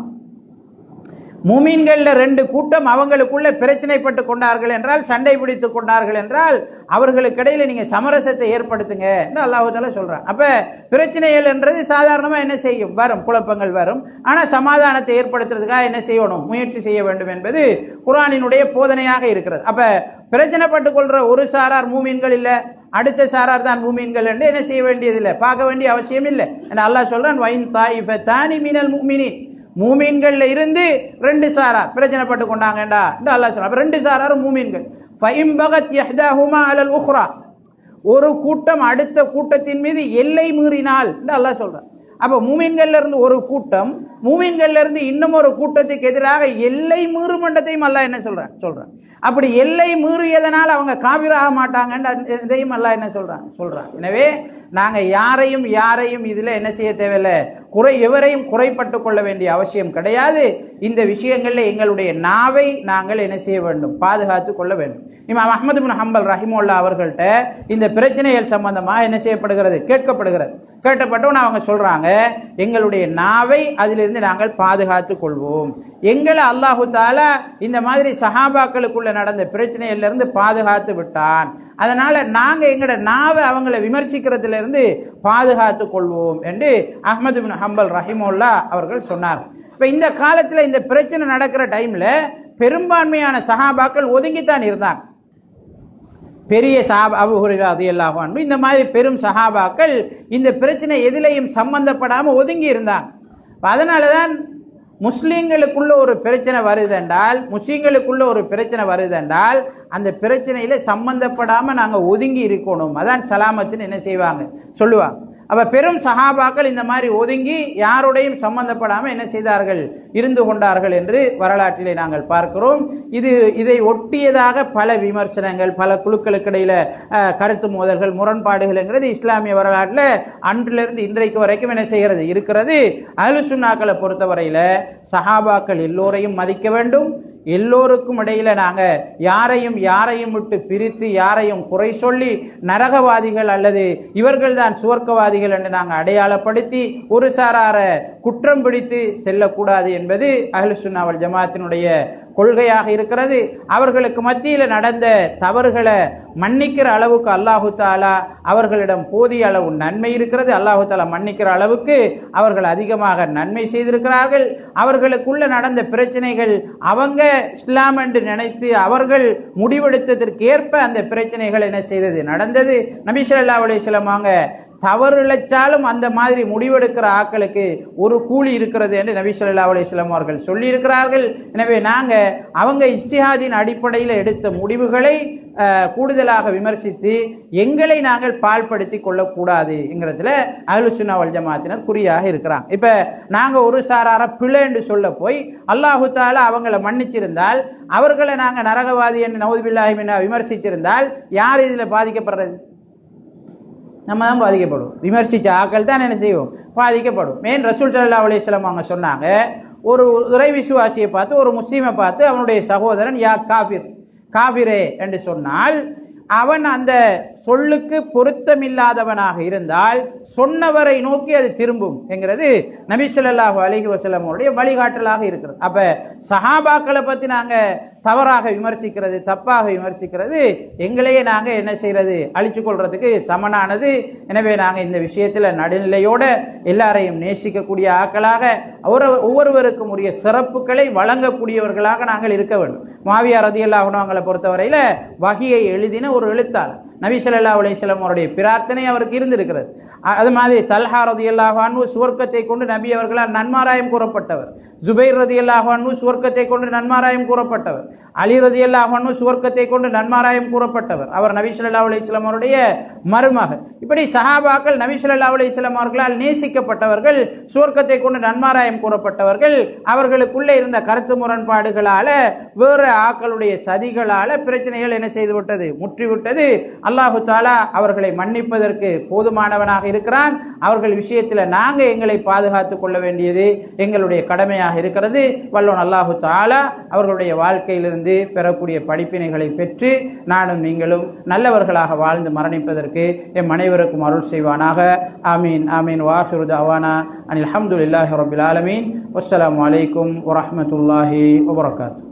மூமின்கள்ல 2 கூட்டம் அவங்களுக்குள்ள பிரச்சனைப்பட்டு கொண்டார்கள் என்றால், சண்டை பிடித்து கொண்டார்கள் என்றால், அவர்களுக்கு இடையில நீங்க சமரசத்தை ஏற்படுத்துங்க என்று அல்லாஹ் தஆலா சொல்றான். அப்ப பிரச்சனைகள் என்றது சாதாரணமா என்ன செய்யும், வரும், குழப்பங்கள் வரும். ஆனா சமாதானத்தை ஏற்படுத்துறதுக்காக என்ன செய்யணும், முயற்சி செய்ய வேண்டும் என்பது குர்ஆனினுடைய போதனையாக இருக்கிறது. அப்ப பிரச்சனைப்பட்டு கொள்ற ஒரு சாரார் மூமின்கள் இல்ல, அடுத்த சாரார் தான் மூமின்கள் என்று என்ன செய்ய வேண்டியதில்லை, பார்க்க வேண்டிய அவசியம் இல்லை. அல்லாஹ் சொல்றான், வைன் தாயிஃபதானி மினல் முஃமினீன், மூமின்கள்ல இருந்து 2 சாரார் பிரச்சனைப்பட்டு கொண்டாங்கடா என்று அல்லாஹ் சொல்றான். அப்ப 2 சாராரும் மூமின்கள். ஃபஇன் பகத் யஹ்தாஹுமா அலல் உக்ரா, ஒரு கூட்டம் அடுத்த கூட்டத்தின் மீது எல்லை மீறினால் என்று அல்லாஹ் சொல்றான். அப்ப மூமின்கள்ல இருந்து ஒரு கூட்டம் மூமின்கள்ல இருந்து இன்னும் ஒரு கூட்டத்துக்கு எதிராக எல்லை மீறுமண்டத்தையும் அல்லாஹ் என்ன சொல்றான். அப்படி எல்லை மீறியதனால் அவங்க காபிராக மாட்டாங்கன்னு இதையும் அல்லாஹ் என்ன சொல்றான். எனவே நாங்க யாரையும் இதுல என்ன செய்ய தேவையில்லை, எவரையும் குறைப்பட்டு கொள்ள வேண்டிய அவசியம் கிடையாது. இந்த விஷயங்கள்ல எங்களுடைய நாவை நாங்கள் என்ன செய்ய வேண்டும், பாதுகாத்து கொள்ள வேண்டும். இமாம் அஹ்மத் இப்னு ஹம்பல் ரஹிமஹுல்லாஹ் அவர்கள்ட்ட இந்த பிரச்சனைகள் சம்பந்தமாக என்ன செய்யப்படுகிறது, கேட்கப்பட்டவன் அவங்க சொல்றாங்க, எங்களுடைய நாவை அதிலிருந்து நாங்கள் பாதுகாத்து கொள்வோம். எங்களை அல்லாஹு தஆலா இந்த மாதிரி சஹாபாக்களுக்குள்ள நடந்த பிரச்சனையில இருந்து பாதுகாத்து விட்டான், அதனால நாங்க எங்களோட நாவை அவங்களை விமர்சிக்கிறதுல இருந்து பாதுகாத்து கொள்வோம் என்று அஹ்மத் இப்னு ஹம்பல் ரஹிமஹுல்லாஹ் அவர்கள் சொன்னார். இப்ப இந்த காலத்துல இந்த பிரச்சனை நடக்கிற டைம்ல பெரும்பான்மையான சஹாபாக்கள் ஒதுங்கித்தான் இருந்தாங்க. பெரிய சஹாபா அபூ ஹுரைரா ரலியல்லாஹு அன்ஹு, இந்த மாதிரி பெரும் சஹாபாக்கள் இந்த பிரச்சனை எதிலையும் சம்பந்தப்படாம ஒதுங்கி இருந்தாங்க. அதனாலதான் முஸ்லீம்களுக்குள்ள ஒரு பிரச்சனை வருதென்றால் அந்த பிரச்சனையில சம்பந்தப்படாம நாங்க ஒதுங்கி இருக்கணும், அதான் சலாமத்துன்னு என்ன செய்வாங்க, சொல்லுவாங்க. அப்ப பெரும் சஹாபாக்கள் இந்த மாதிரி ஒதுங்கி யாருடையும் சம்பந்தப்படாம என்ன செய்தார்கள், இருந்து கொண்டார்கள் என்று வரலாற்றிலே நாங்கள் பார்க்கிறோம். இதை ஒட்டியதாக பல விமர்சனங்கள், பல குழுக்களுக்கு இடையில கருத்து மோதல்கள், முரண்பாடுகள்ங்கிறது இஸ்லாமிய வரலாற்றில் அன்றிலிருந்து இன்றைக்கு வரைக்கும் என்ன செய்கிறது, இருக்கிறது. அஹ்லுஸ் சுன்னாக்களை பொறுத்தவரையில சஹாபாக்கள் எல்லோரையும் மதிக்க வேண்டும். எல்லோருக்கும் இடையில நாங்க யாரையும் விட்டு பிரித்து யாரையும் குறை சொல்லி நரகவாதிகள் அல்லது இவர்கள் தான் சுவர்க்கவாதிகள் என்று நாங்கள் அடையாளப்படுத்தி ஒரு சாரார குற்றம் பிடித்து செல்லக்கூடாது என்பது அஹ்லுஸ் சுன்னா வல் ஜமாஅத்தினுடைய கொள்கையாக இருக்கிறது. அவர்களுக்கு மத்தியில் நடந்த தவறுகளை மன்னிக்கிற அளவுக்கு அல்லாஹு தாலா அவர்களிடம் போதிய அளவு நன்மை இருக்கிறது. அல்லாஹு தாலா மன்னிக்கிற அளவுக்கு அவர்கள் அதிகமாக நன்மை செய்திருக்கிறார்கள். அவர்களுக்குள்ள நடந்த பிரச்சனைகள் அவங்க இஸ்லாம் என்று நினைத்து அவர்கள் முடிவெடுத்ததற்கு ஏற்ப அந்த பிரச்சனைகள் என்ன செய்தது, நடந்தது. நபி ஸல்லல்லாஹு அலைஹி வஸல்லம் அவங்க தவறு இழைச்சாலும் அந்த மாதிரி முடிவெடுக்கிற ஆட்களுக்கு ஒரு கூலி இருக்கிறது என்று நபி ஸல்லல்லாஹு அலைஹி வஸல்லம் அவர்கள் சொல்லி இருக்கிறார்கள். எனவே நாங்கள் அவங்க இஜ்திஹாதின் அடிப்படையில் எடுத்த முடிவுகளை கூடுதலாக விமர்சித்து எங்களை நாங்கள் பால்படுத்தி கொள்ளக்கூடாது என்கிறதுல அஹ்லுஸ் சுன்னா வல் ஜமாஅத்தினர் குறியாக இருக்கிறாங்க. இப்போ நாங்கள் ஒரு சாரார பிழை என்று சொல்ல போய் அல்லாஹு தாலா அவங்கள மன்னிச்சிருந்தால், அவர்களை நாங்கள் நரகவாதி என்று நவுதுபில்லாஹி மின்னா விமர்சித்திருந்தால் யார் இதில் பாதிக்கப்படுறது? நம்ம தான் பாதிக்கப்படும். விமர்சித்த ஆக்கள் தான் என்ன செய்வோம், பாதிக்கப்படும். மேன் ரசூல் ஸல்லல்லாஹு அலைஹி வஸல்லம் அவங்க சொன்னாங்க, ஒரு இறை விசுவாசியை பார்த்து, ஒரு முஸ்லீமை பார்த்து அவனுடைய சகோதரன் யா காஃபிர், காஃபிரே என்று சொன்னால் அவன் அந்த சொல்லுக்கு பொருத்தமில்லாதவனாக இருந்தால் சொன்னவரை நோக்கி அது திரும்பும் என்கிறது நபி ஸல்லல்லாஹு அலைஹி வஸல்லம் அவருடைய வழிகாட்டலாக இருக்கிறது. அப்ப சஹாபாக்களை பத்தி நாங்க தவறாக விமர்சிக்கிறது, தப்பாக விமர்சிக்கிறது எங்களையே நாங்க என்ன செய்யறது, அழிச்சு கொள்றதுக்கு சமனானது. எனவே நாங்க இந்த விஷயத்துல நடுநிலையோட எல்லாரையும் நேசிக்கக்கூடிய ஆக்களாக ஒவ்வொருவருக்கும் உரிய சிறப்புகளை வழங்கக்கூடியவர்களாக நாங்கள் இருக்க வேண்டும். முஆவியா ரலியல்லாஹு அன்ஹு அவங்களை பொறுத்தவரையில வஹியை எழுதின ஒரு எழுத்தாளர். நபி ஸல்லல்லாஹு அலைஹி வஸல்லம் அவருடைய பிரார்த்தனை அவருக்கு இருந்திருக்கிறது. அது மாதிரி தல்ஹா ரலியல்லாஹு அன்ஹு சுவர்க்கத்தை கொண்டு நபி அவர்களால் நன்மாராயம் கூறப்பட்டவர். ஜுபைர் ரலியல்லாஹு அன்ஹு சுவர்க்கத்தை கொண்டு நன்மாராயம் கூறப்பட்டவர். அலி ரலியல்லாஹு அன்ஹு சுவர்க்கத்தை கொண்டு நன்மாராயம் கூறப்பட்டவர். அவர் நபி ஸல்லல்லாஹு அலைஹி வஸல்லம் அவருடைய மருமகன். இப்படி சஹாபாக்கள் நபி ஸல்லல்லாஹு அலைஹி வஸல்லம் அவர்களால் நேசிக்கப்பட்டவர்கள், சுவர்க்கத்தை கொண்டு நன்மாராயம் கூறப்பட்டவர்கள். அவர்களுக்குள்ளே இருந்த கருத்து முரண்பாடுகளால, வேறு ஆக்களுடைய சதிகளால பிரச்சனைகள் என்ன செய்து விட்டது, முற்றிவிட்டது. அல்லாஹு தாலா அவர்களை மன்னிப்பதற்கு போதுமானவனாக இருக்கிறான். அவர்கள் விஷயத்தில் நாங்கள் எங்களை பாதுகாத்துக் கொள்ள வேண்டியது எங்களுடைய கடமையாக இருக்கிறது. வல்லோன் அல்லாஹு தாலா அவர்களுடைய வாழ்க்கையிலிருந்து பெறக்கூடிய படிப்பினைகளை பெற்று நானும் நீங்களும் நல்லவர்களாக வாழ்ந்து மரணிப்பதற்கு எம் அனைவருக்கும் அருள் செய்வானாக. ஆமீன் ஆமீன். வாஹிரு தஅவானா அனில் ஹம்துலில்லாஹி ரப்பில் ஆலமீன். வஸ்ஸலாமு அலைக்கும் வரஹ்மத்துல்லாஹி வபரகாத்துஹு.